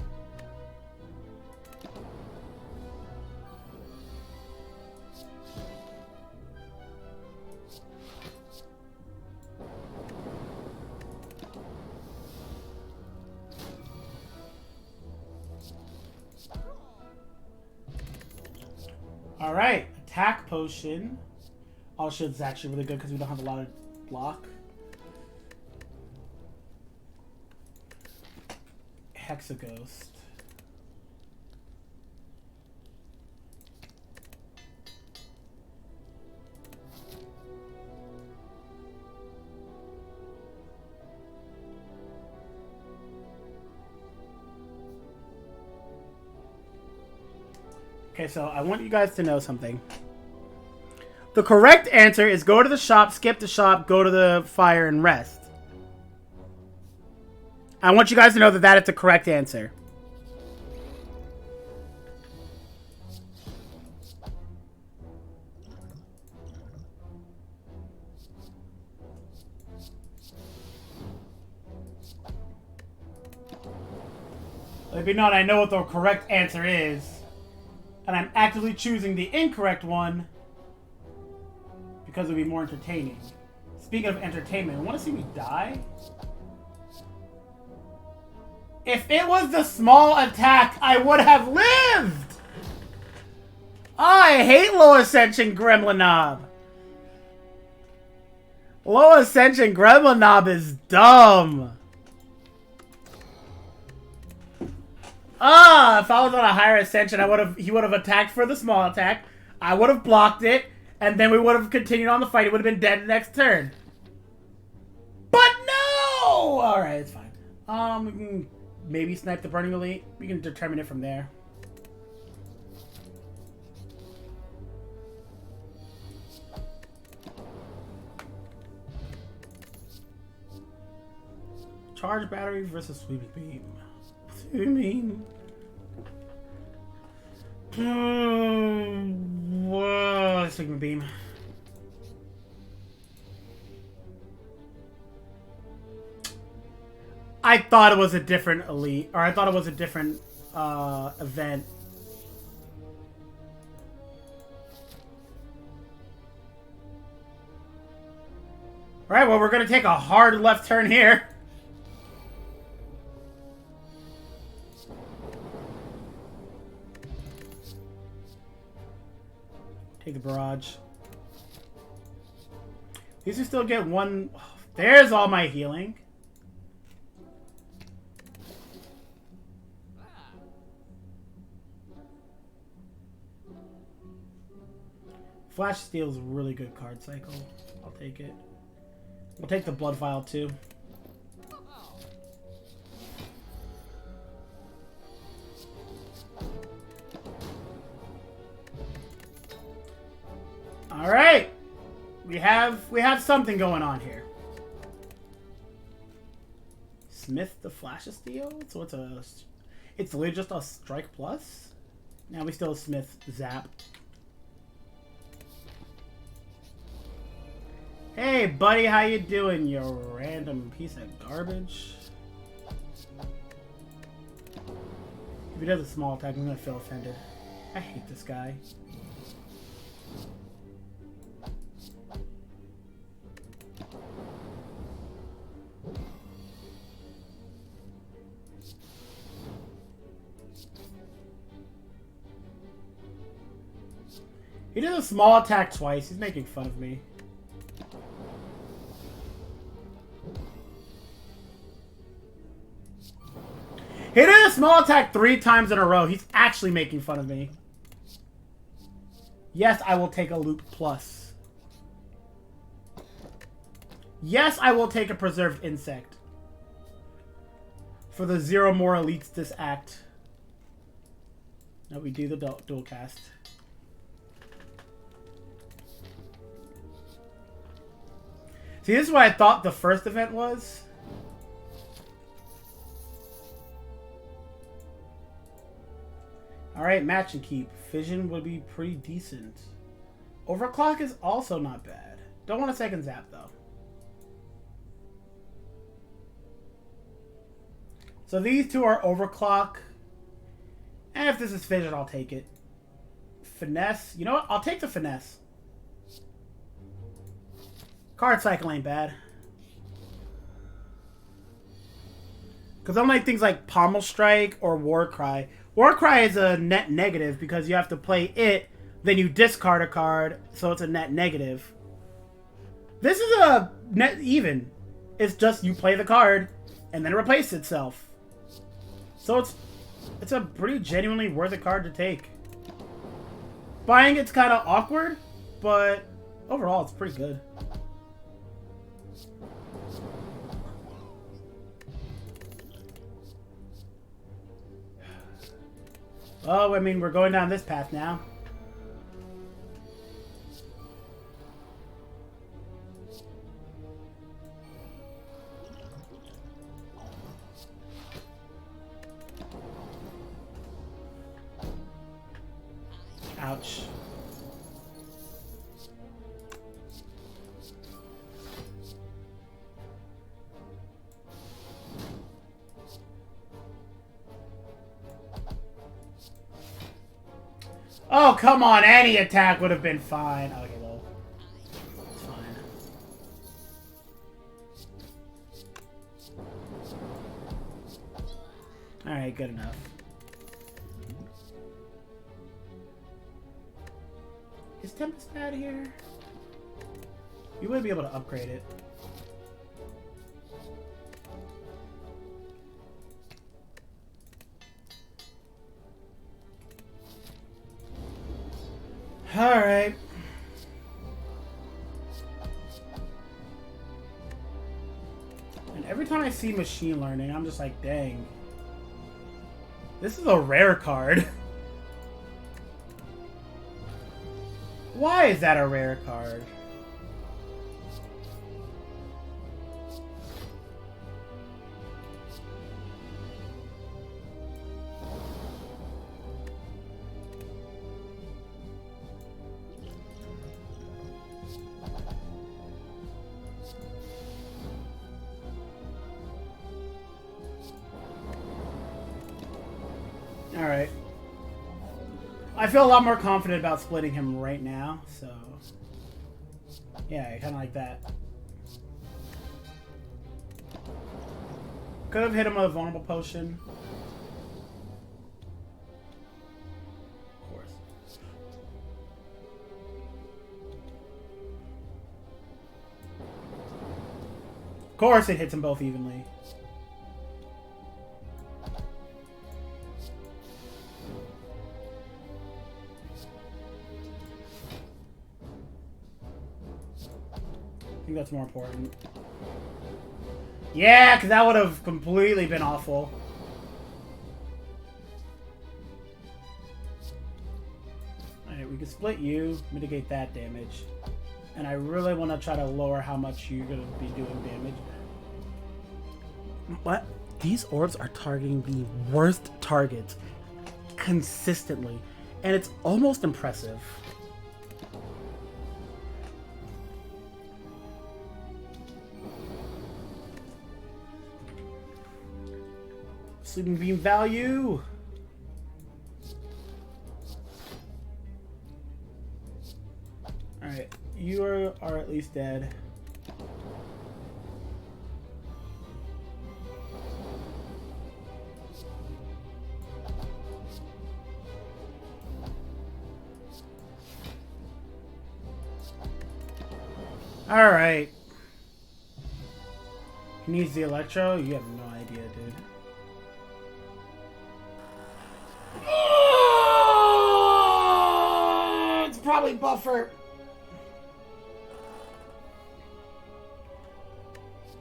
Alright, attack potion. All shield's actually really good because we don't have a lot of block. Hexaghost. Okay, so I want you guys to know something. The correct answer is go to the shop, skip the shop, go to the fire, and rest. I want you guys to know that that is the correct answer. Let it be known I know what the correct answer is. And I'm actively choosing the incorrect one because it would be more entertaining. Speaking of entertainment, want to see me die? If it was the small attack, I would have lived! I hate Low Ascension Gremlin Knob. Low Ascension Gremlin Knob is dumb. If I was on a higher ascension, he would have attacked for the small attack. I would have blocked it, and then we would have continued on the fight. He would have been dead the next turn. But no! Alright, it's fine. We can maybe snipe the Burning Elite. We can determine it from there. Charge battery versus sweeping beam. Sweeping beam. Whoa, sweeping beam. I thought it was a different elite, or I thought it was a different event. All right, well, we're gonna take a hard left turn here. Take the barrage. At least we still get one. There's all my healing. Flash Steel is a really good card cycle. I'll take it. We'll take the Blood Vial too. Alright! We have something going on here. Smith the Flash of Steel? So it's literally just a strike plus? Now we still Smith Zap. Hey buddy, how you doing, you random piece of garbage? If he does a small attack, I'm gonna feel offended. I hate this guy. He did a small attack twice. He's making fun of me. He did a small attack 3 times in a row. He's actually making fun of me. Yes, I will take a loop plus. Yes, I will take a preserved insect. For the 0 more elites this act. Now we do the dual cast. See, this is what I thought the first event was. Alright, match and keep. Fission would be pretty decent. Overclock is also not bad. Don't want a second zap, though. So these two are overclock. And if this is fission, I'll take it. Finesse. You know what? I'll take the finesse. Card cycle ain't bad. Because unlike things like Pommel Strike or War Cry, War Cry is a net negative because you have to play it, then you discard a card, so it's a net negative. This is a net even. It's just you play the card, and then it replaces itself. So it's a pretty genuinely worth a card to take. Buying it's kind of awkward, but overall it's pretty good. Oh, I mean, we're going down this path now. Ouch. Oh, come on. Any attack would have been fine. Okay, well. It's fine. Alright, good enough. Is Tempest bad here? You would be able to upgrade it. Alright. And every time I see machine learning, I'm just like, dang. This is a rare card. Why is that a rare card? Alright. I feel a lot more confident about splitting him right now, so... yeah, kind of like that. Could have hit him with a vulnerable potion. Of course. Of course it hits them both evenly. I think that's more important. Yeah, because that would have completely been awful. Alright, we can split you, mitigate that damage. And I really want to try to lower how much you're going to be doing damage. But these orbs are targeting the worst targets consistently. And it's almost impressive. Sleeping beam value. Alright, you are at least dead. Alright. He needs the electro? You have no idea, dude. Oh, it's probably buffer.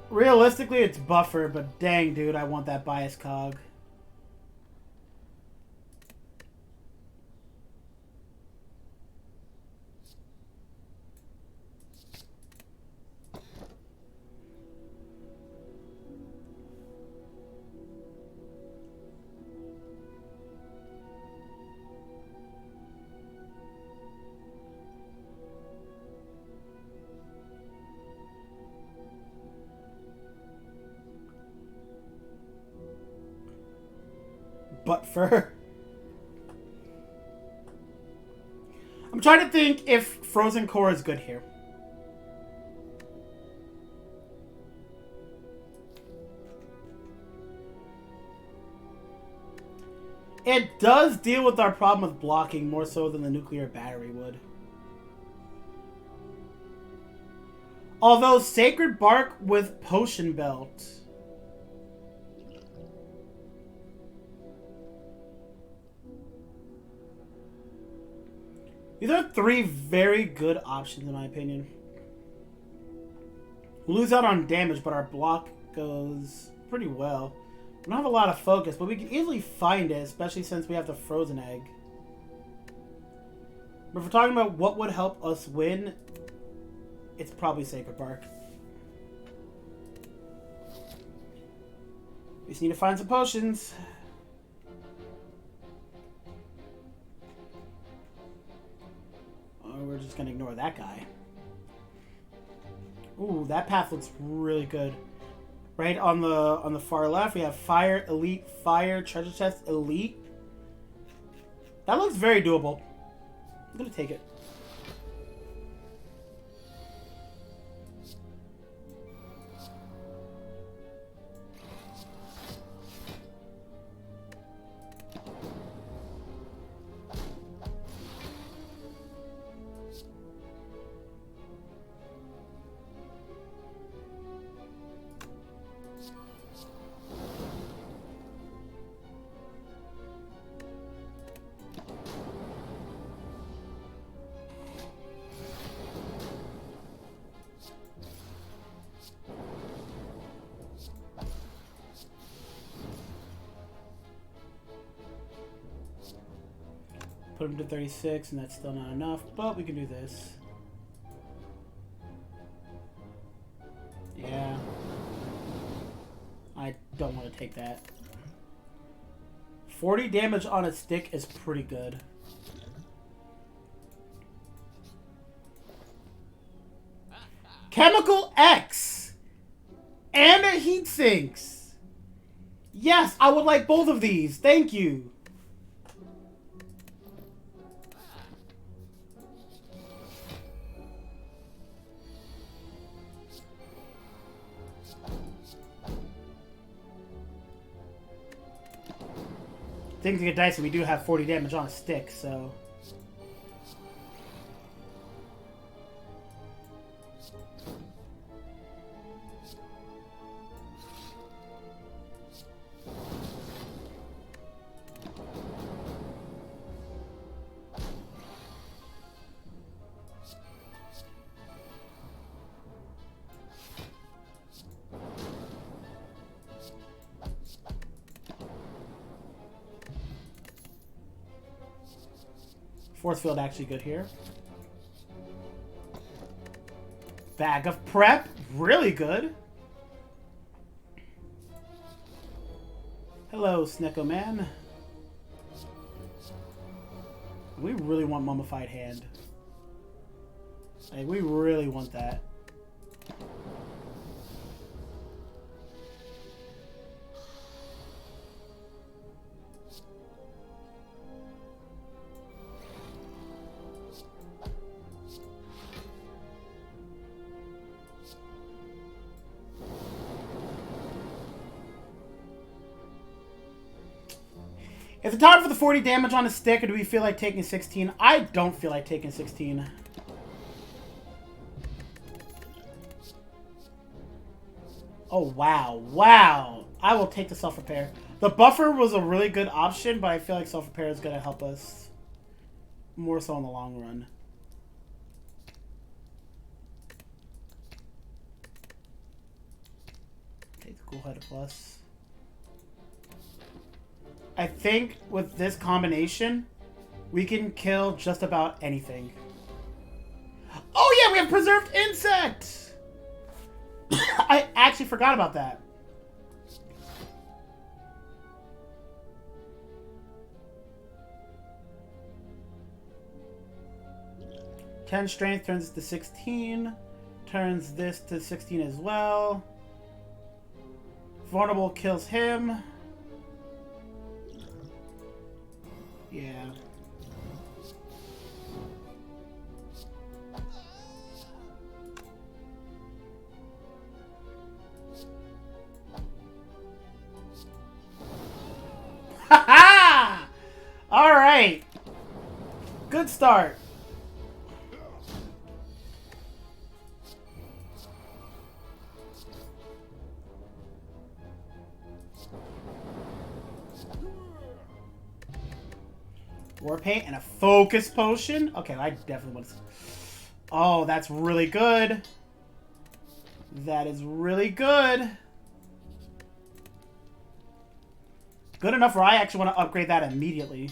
Realistically, it's buffer, but dang, dude, I want that bias cog. But for... I'm trying to think if Frozen Core is good here. It does deal with our problem with blocking more so than the nuclear battery would. Although Sacred Bark with Potion Belt... These are three very good options, in my opinion. We lose out on damage, but our block goes pretty well. We don't have a lot of focus, but we can easily find it, especially since we have the Frozen Egg. But if we're talking about what would help us win, it's probably Sacred Bark. We just need to find some potions. We're just gonna ignore that guy. Ooh, that path looks really good. Right on the far left, we have Fire, Elite, Fire, Treasure Chest, Elite. That looks very doable. I'm gonna take it. Put him to 36, and that's still not enough, but we can do this. Yeah. I don't want to take that. 40 damage on a stick is pretty good. Chemical X! And a heat sinks! Yes, I would like both of these. Thank you. Things get dicey. We do have 40 damage on a stick, so... Force field actually good here. Bag of prep, really good. Hello, Snecko Man. We really want Mummified Hand. Like, we really want that. Is it time for the 40 damage on a stick, or do we feel like taking 16? I don't feel like taking 16. Oh, wow. Wow. I will take the self-repair. The buffer was a really good option, but I feel like self-repair is going to help us more so in the long run. Take the Cool Head Plus. I think with this combination, we can kill just about anything. Oh yeah, we have Preserved Insect! I actually forgot about that. Ten strength turns to 16. Turns this to 16 as well. Vulnerable kills him. Yeah. Ha ha! All right. Good start. War Paint and a Focus Potion. Okay, I definitely want to... Oh, that's really good. That is really good. Good enough where I actually want to upgrade that immediately.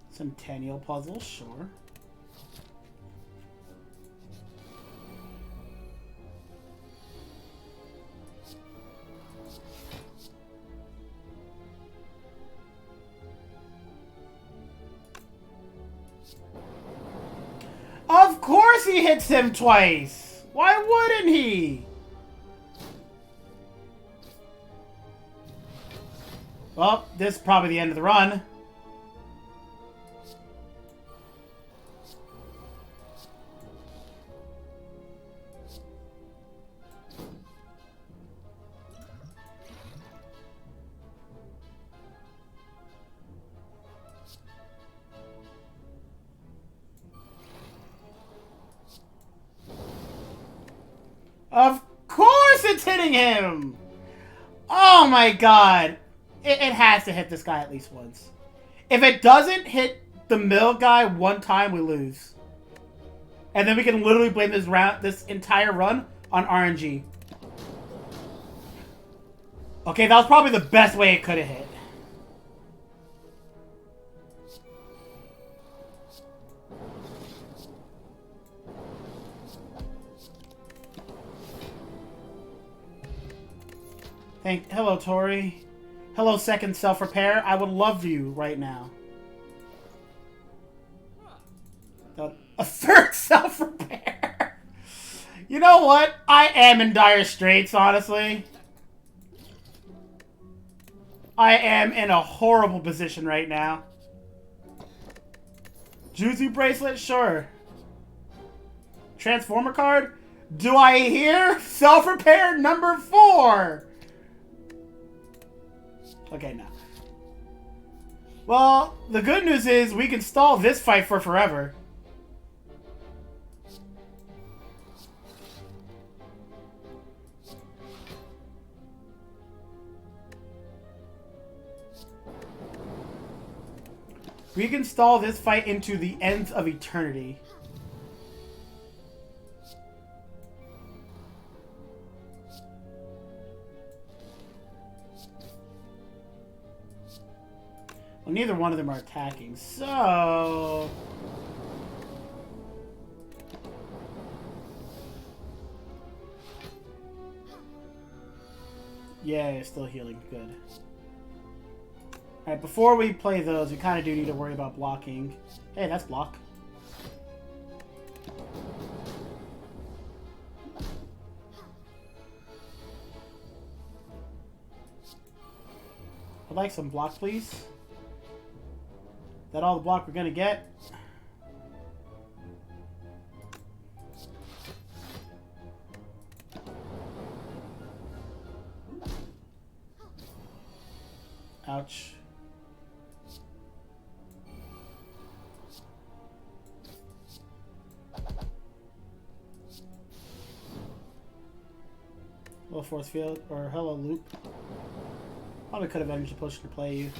Centennial Puzzle, sure. Of course he hits him twice! Why wouldn't he? Well, this is probably the end of the run. Of course it's hitting him! Oh my god. It has to hit this guy at least once. If it doesn't hit the mill guy one time, we lose. And then we can literally blame this entire run on RNG. Okay, that was probably the best way it could have hit. Hello, Tori. Hello, second self-repair. I would love you right now. A third self-repair. You know what? I am in dire straits, honestly. I am in a horrible position right now. Jutsu bracelet? Sure. Transformer card? Do I hear self-repair number 4? Okay, no. Well, the good news is we can stall this fight for forever. We can stall this fight into the ends of eternity. Well, neither one of them are attacking, so... Yeah, it's still healing. Good. Alright, before we play those, we kind of do need to worry about blocking. Hey, that's block. I'd like some block, please. Is that all the block we're gonna get? Ouch. Hello, force field, or hello, loop. Probably could have energy potion to play you.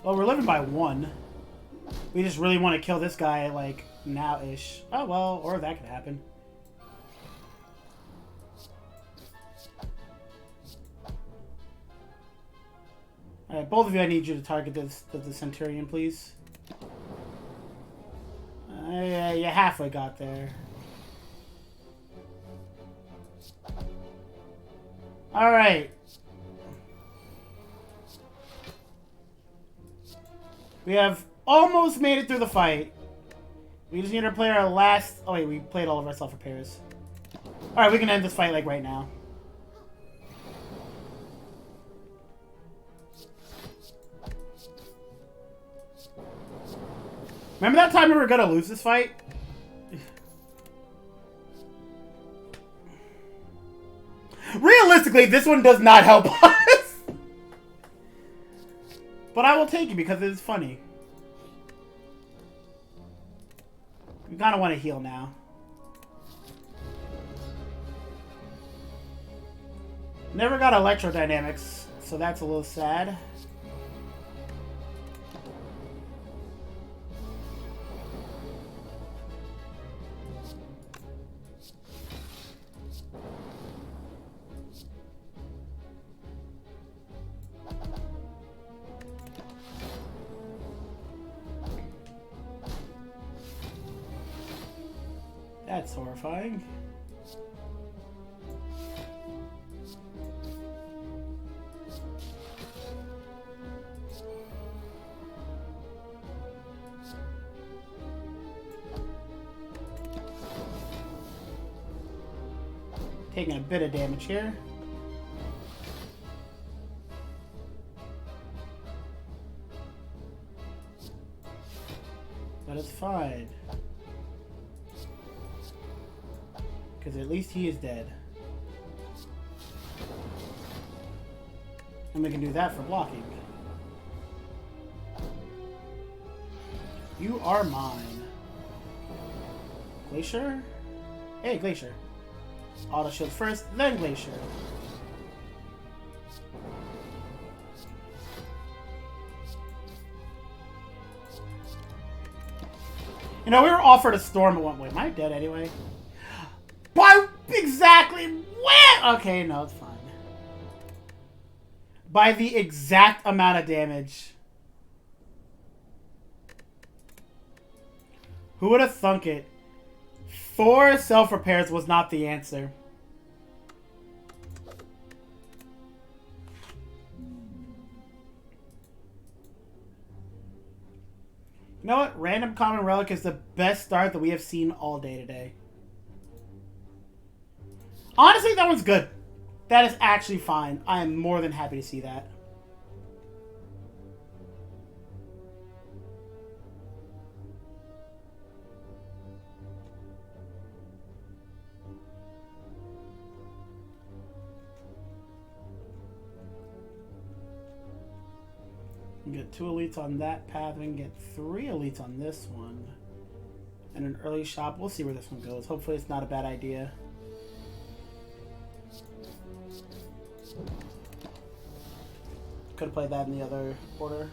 Well, we're living by 1. We just really want to kill this guy, like, now-ish. Oh, well, or that could happen. Alright, both of you, I need you to target the Centurion, please. Yeah, you halfway got there. Alright. We have almost made it through the fight. We just need to play our last... Oh, wait, we played all of our self-repairs. Alright, we can end this fight, like, right now. Remember that time we were gonna lose this fight? Realistically, this one does not help us. But I will take it because it is funny. We kind of want to heal now. Never got electrodynamics, so that's a little sad. That's horrifying. Taking a bit of damage here. But it's fine. Because at least he is dead. And we can do that for blocking. You are mine. Glacier? Hey, Glacier. Auto shield first, then Glacier. You know, we were offered a storm at one point. Am I dead anyway? By exactly when? Okay, no, it's fine. By the exact amount of damage. Who would have thunk it? 4 self-repairs was not the answer. You know what? Random common relic is the best start that we have seen all day today. Honestly, that one's good. That is actually fine. I am more than happy to see that. We can get 2 elites on that path. We can get 3 elites on this one. And an early shop. We'll see where this one goes. Hopefully it's not a bad idea. Could have played that in the other order.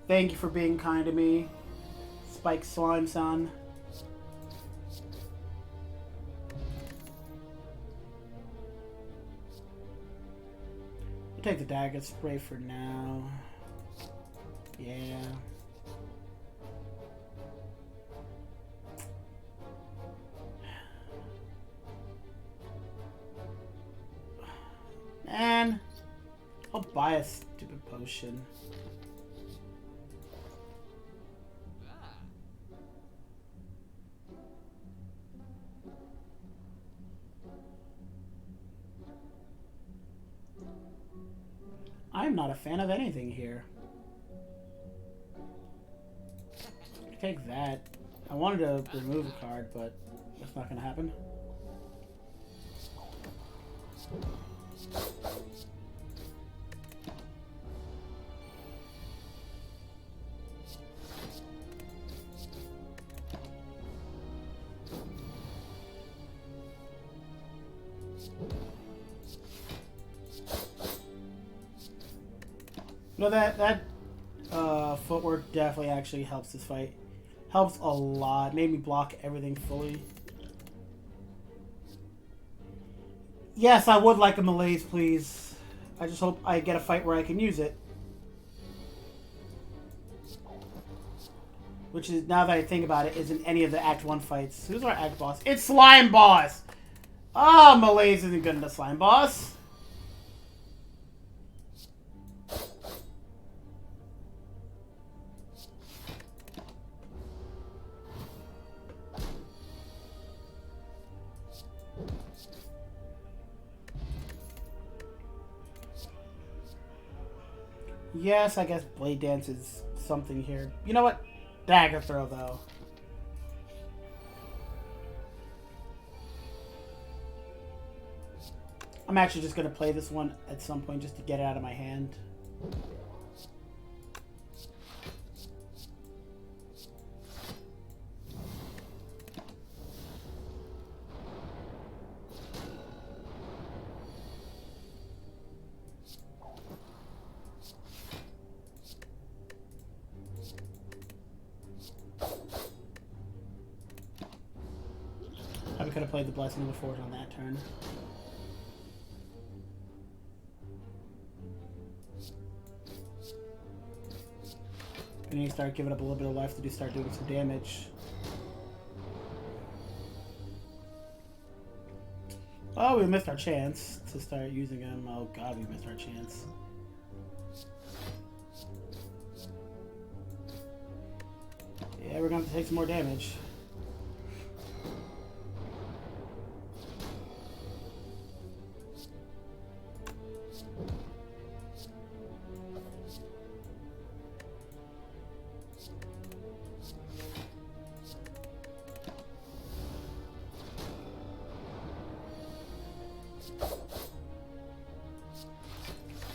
Thank you for being kind to me, Spike Slime Son. I'll take the dagger spray for now. Yeah. Man, I'll buy a stupid potion. I'm not a fan of anything here. Take that. I wanted to remove a card, but that's not going to happen. No, that footwork definitely actually helps this fight. Helps a lot. Made me block everything fully. Yes, I would like a malaise, please. I just hope I get a fight where I can use it. Which is, now that I think about it, isn't any of the Act 1 fights. Who's our Act Boss? It's Slime Boss! Ah, oh, malaise isn't good enough, Slime Boss. Yes, I guess Blade Dance is something here. You know what? Dagger Throw, though. I'm actually just going to play this one at some point just to get it out of my hand. I could have played the Blessing of the Forge on that turn. And you start giving up a little bit of life to start doing some damage. Oh, we missed our chance to start using him. Oh god, we missed our chance. Yeah, we're going to have to take some more damage.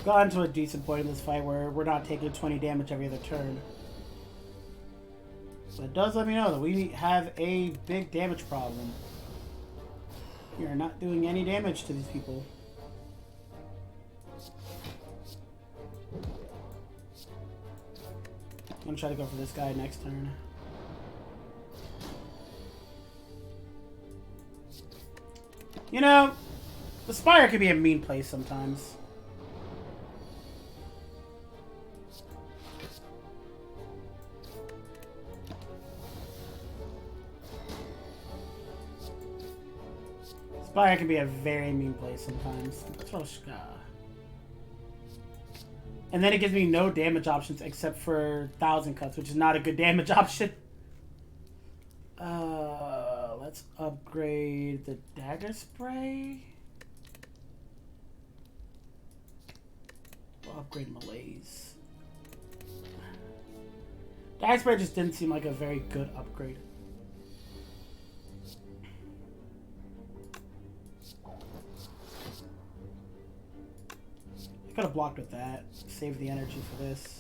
Gotten to a decent point in this fight where we're not taking 20 damage every other turn. So it does let me know that we have a big damage problem. We are not doing any damage to these people. I'm gonna try to go for this guy next turn. You know, the Spire can be a mean place sometimes. Spire can be a very mean place sometimes. Let's throw Ska. And then it gives me no damage options except for 1,000 cuts, which is not a good damage option. Let's upgrade the Dagger Spray. We'll upgrade Malaise. Dagger Spray just didn't seem like a very good upgrade. I could have blocked with that. Save the energy for this.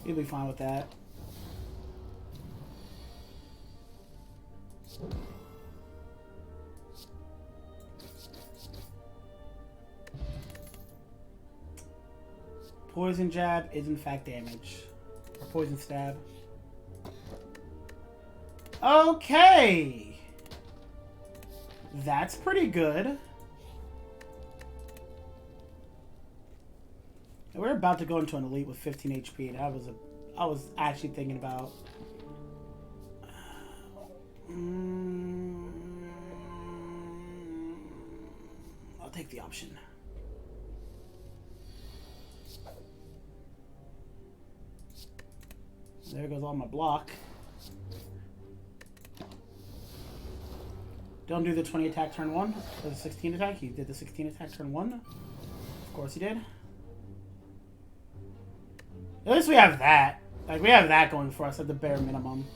He'll be fine with that. Poison jab is in fact damage. Or poison stab. Okay! That's pretty good. We're about to go into an elite with 15 HP, and I was actually thinking about I'll take the option. There goes all my block. Don't do the 20 attack turn 1. Or the 16 attack. He did the 16 attack turn 1. Of course he did. At least we have that. Like, we have that going for us at the bare minimum.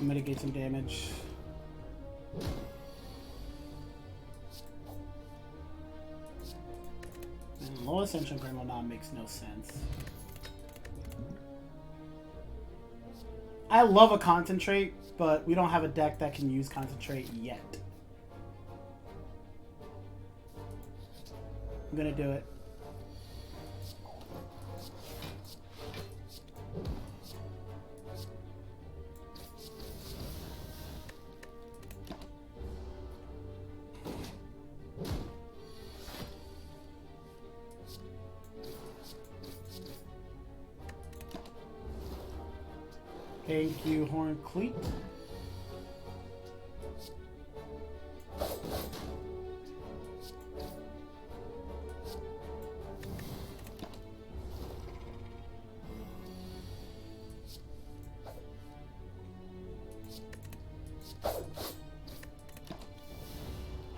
Mitigate some damage. And low ascension grandma now makes no sense. I love a concentrate, but we don't have a deck that can use concentrate yet. I'm gonna do it. Thank you, Horn Cleat.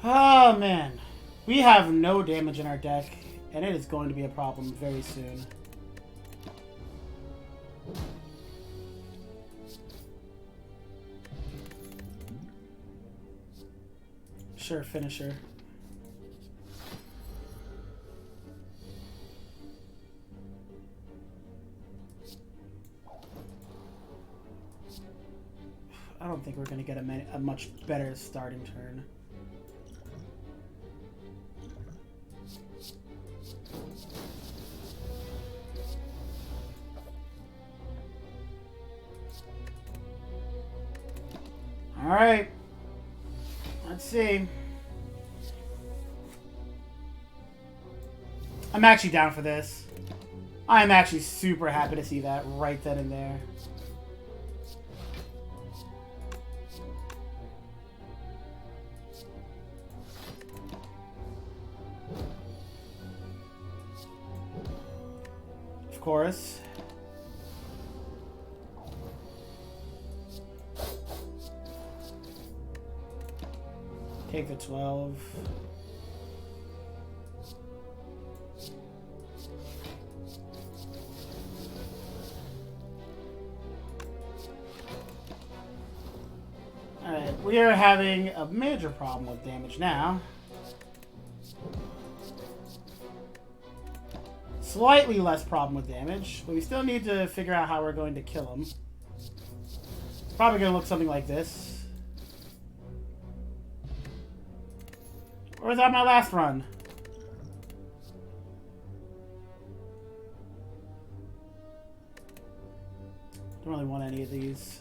Oh man, we have no damage in our deck, and it is going to be a problem very soon. Sure, finisher. I don't think we're going to get a much better starting turn. All right. Let's see. I'm actually down for this. I'm actually super happy to see that right then and there. Of course. Take the 12. Alright, we are having a major problem with damage now. Slightly less problem with damage, but we still need to figure out how we're going to kill him. It's probably going to look something like this. Or is that my last run? Don't really want any of these.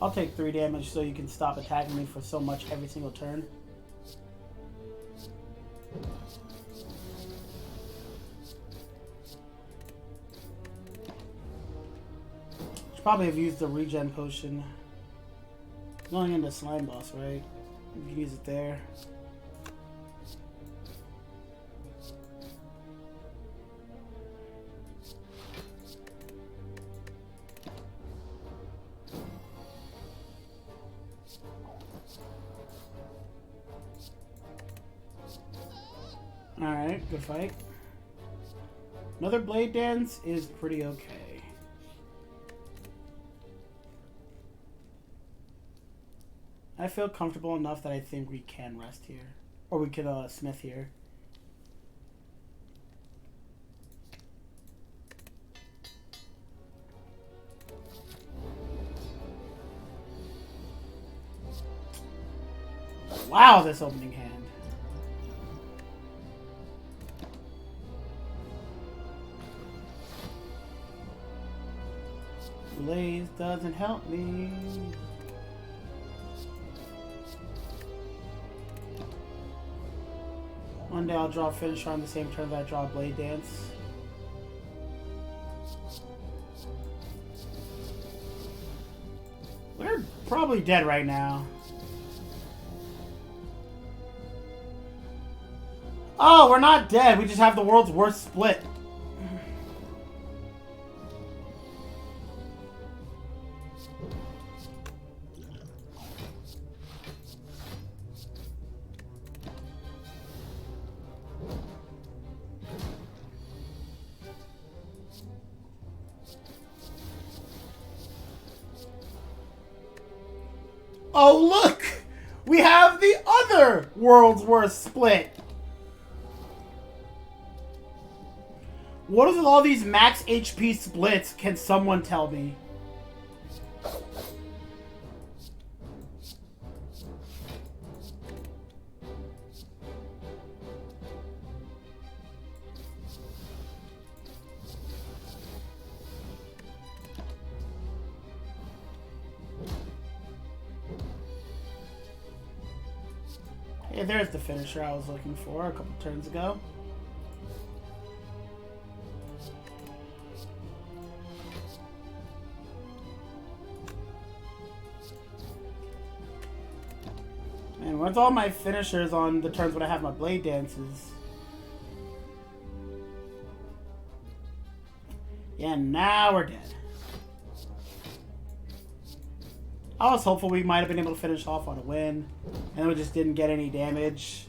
I'll take 3 damage so you can stop attacking me for so much every single turn. Should probably have used the regen potion. Going into slime boss, right? You can use it there. Alright, good fight. Another blade dance is pretty okay. I feel comfortable enough that I think we can rest here. Or we could smith here. Wow, this opening hand. Blaze doesn't help me. One day I'll draw a finisher on the same turn that I draw a blade dance. We're probably dead right now. Oh, we're not dead. We just have the world's worst split. Oh, look! We have the other world's worst split! What is with all these max HP splits? Can someone tell me? Hey, there's the finisher I was looking for a couple turns ago. Man, where's all my finishers on the turns when I have my blade dances? Yeah, now we're dead. I was hopeful we might have been able to finish off on a win, and we just didn't get any damage.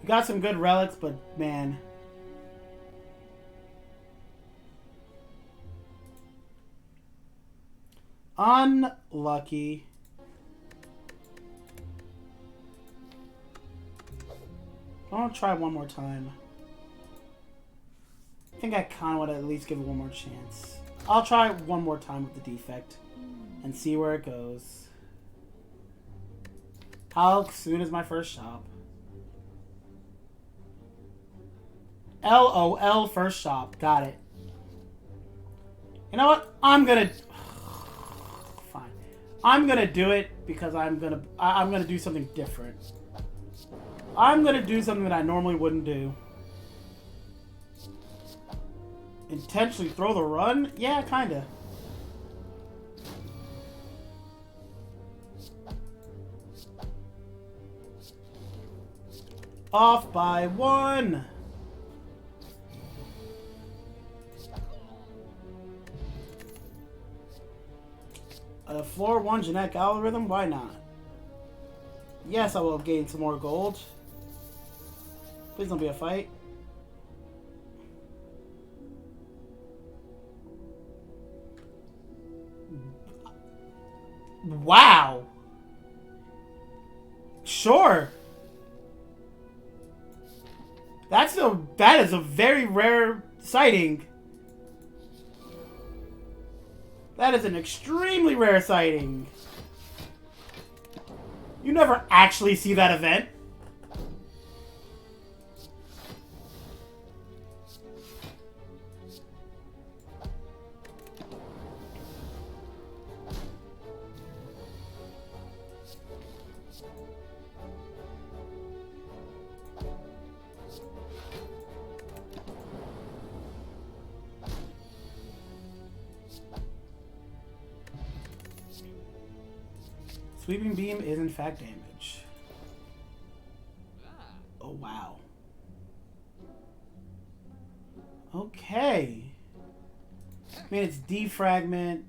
We got some good relics, but man. Unlucky. I want to try one more time. I think I kind of want to at least give it one more chance. I'll try one more time with the defect and see where it goes. How soon is my first shop? LOL first shop. Got it. You know what? I'm gonna... Fine. I'm gonna do it because I'm gonna do something different. I'm gonna do something that I normally wouldn't do. Intentionally throw the run? Yeah, kinda. Off by 1. A floor 1 genetic algorithm? Why not? Yes, I will gain some more gold. Please don't be a fight. Wow. Sure. That is a very rare sighting. That is an extremely rare sighting. You never actually see that event. Sweeping beam is in fact damage. Oh wow. Okay. I mean, it's defragment,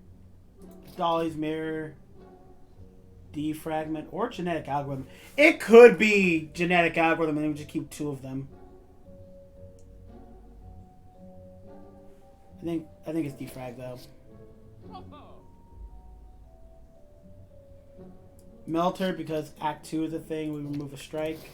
Dolly's mirror, defragment, or genetic algorithm. It could be genetic algorithm, and we just keep 2 of them. I think it's defrag though. Melter, because Act 2 is a thing. We remove a strike.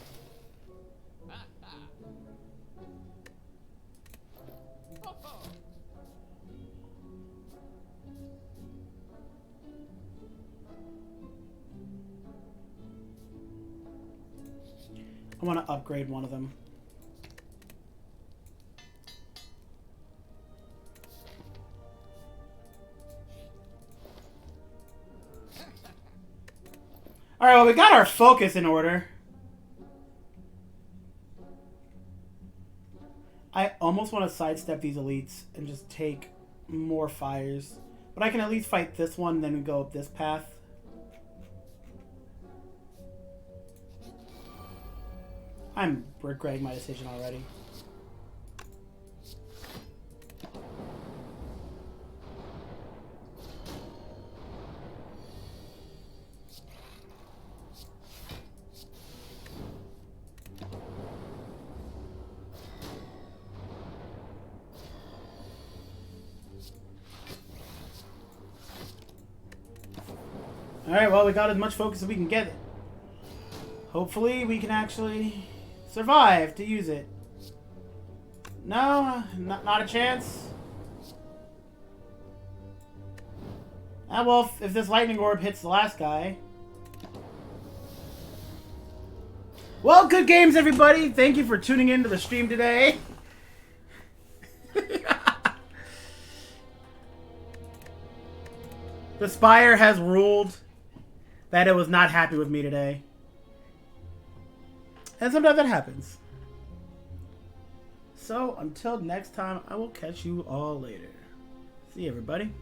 I want to upgrade one of them. Alright, well, we got our focus in order. I almost want to sidestep these elites and just take more fires. But I can at least fight this one, and then we go up this path. I'm regretting my decision already. Alright, well, we got as much focus as we can get. Hopefully, we can actually survive to use it. No, not a chance. Ah, well, if this lightning orb hits the last guy. Well, good games, everybody. Thank you for tuning in to the stream today. The Spire has ruled that it was not happy with me today. And sometimes that happens. So, until next time, I will catch you all later. See you, everybody.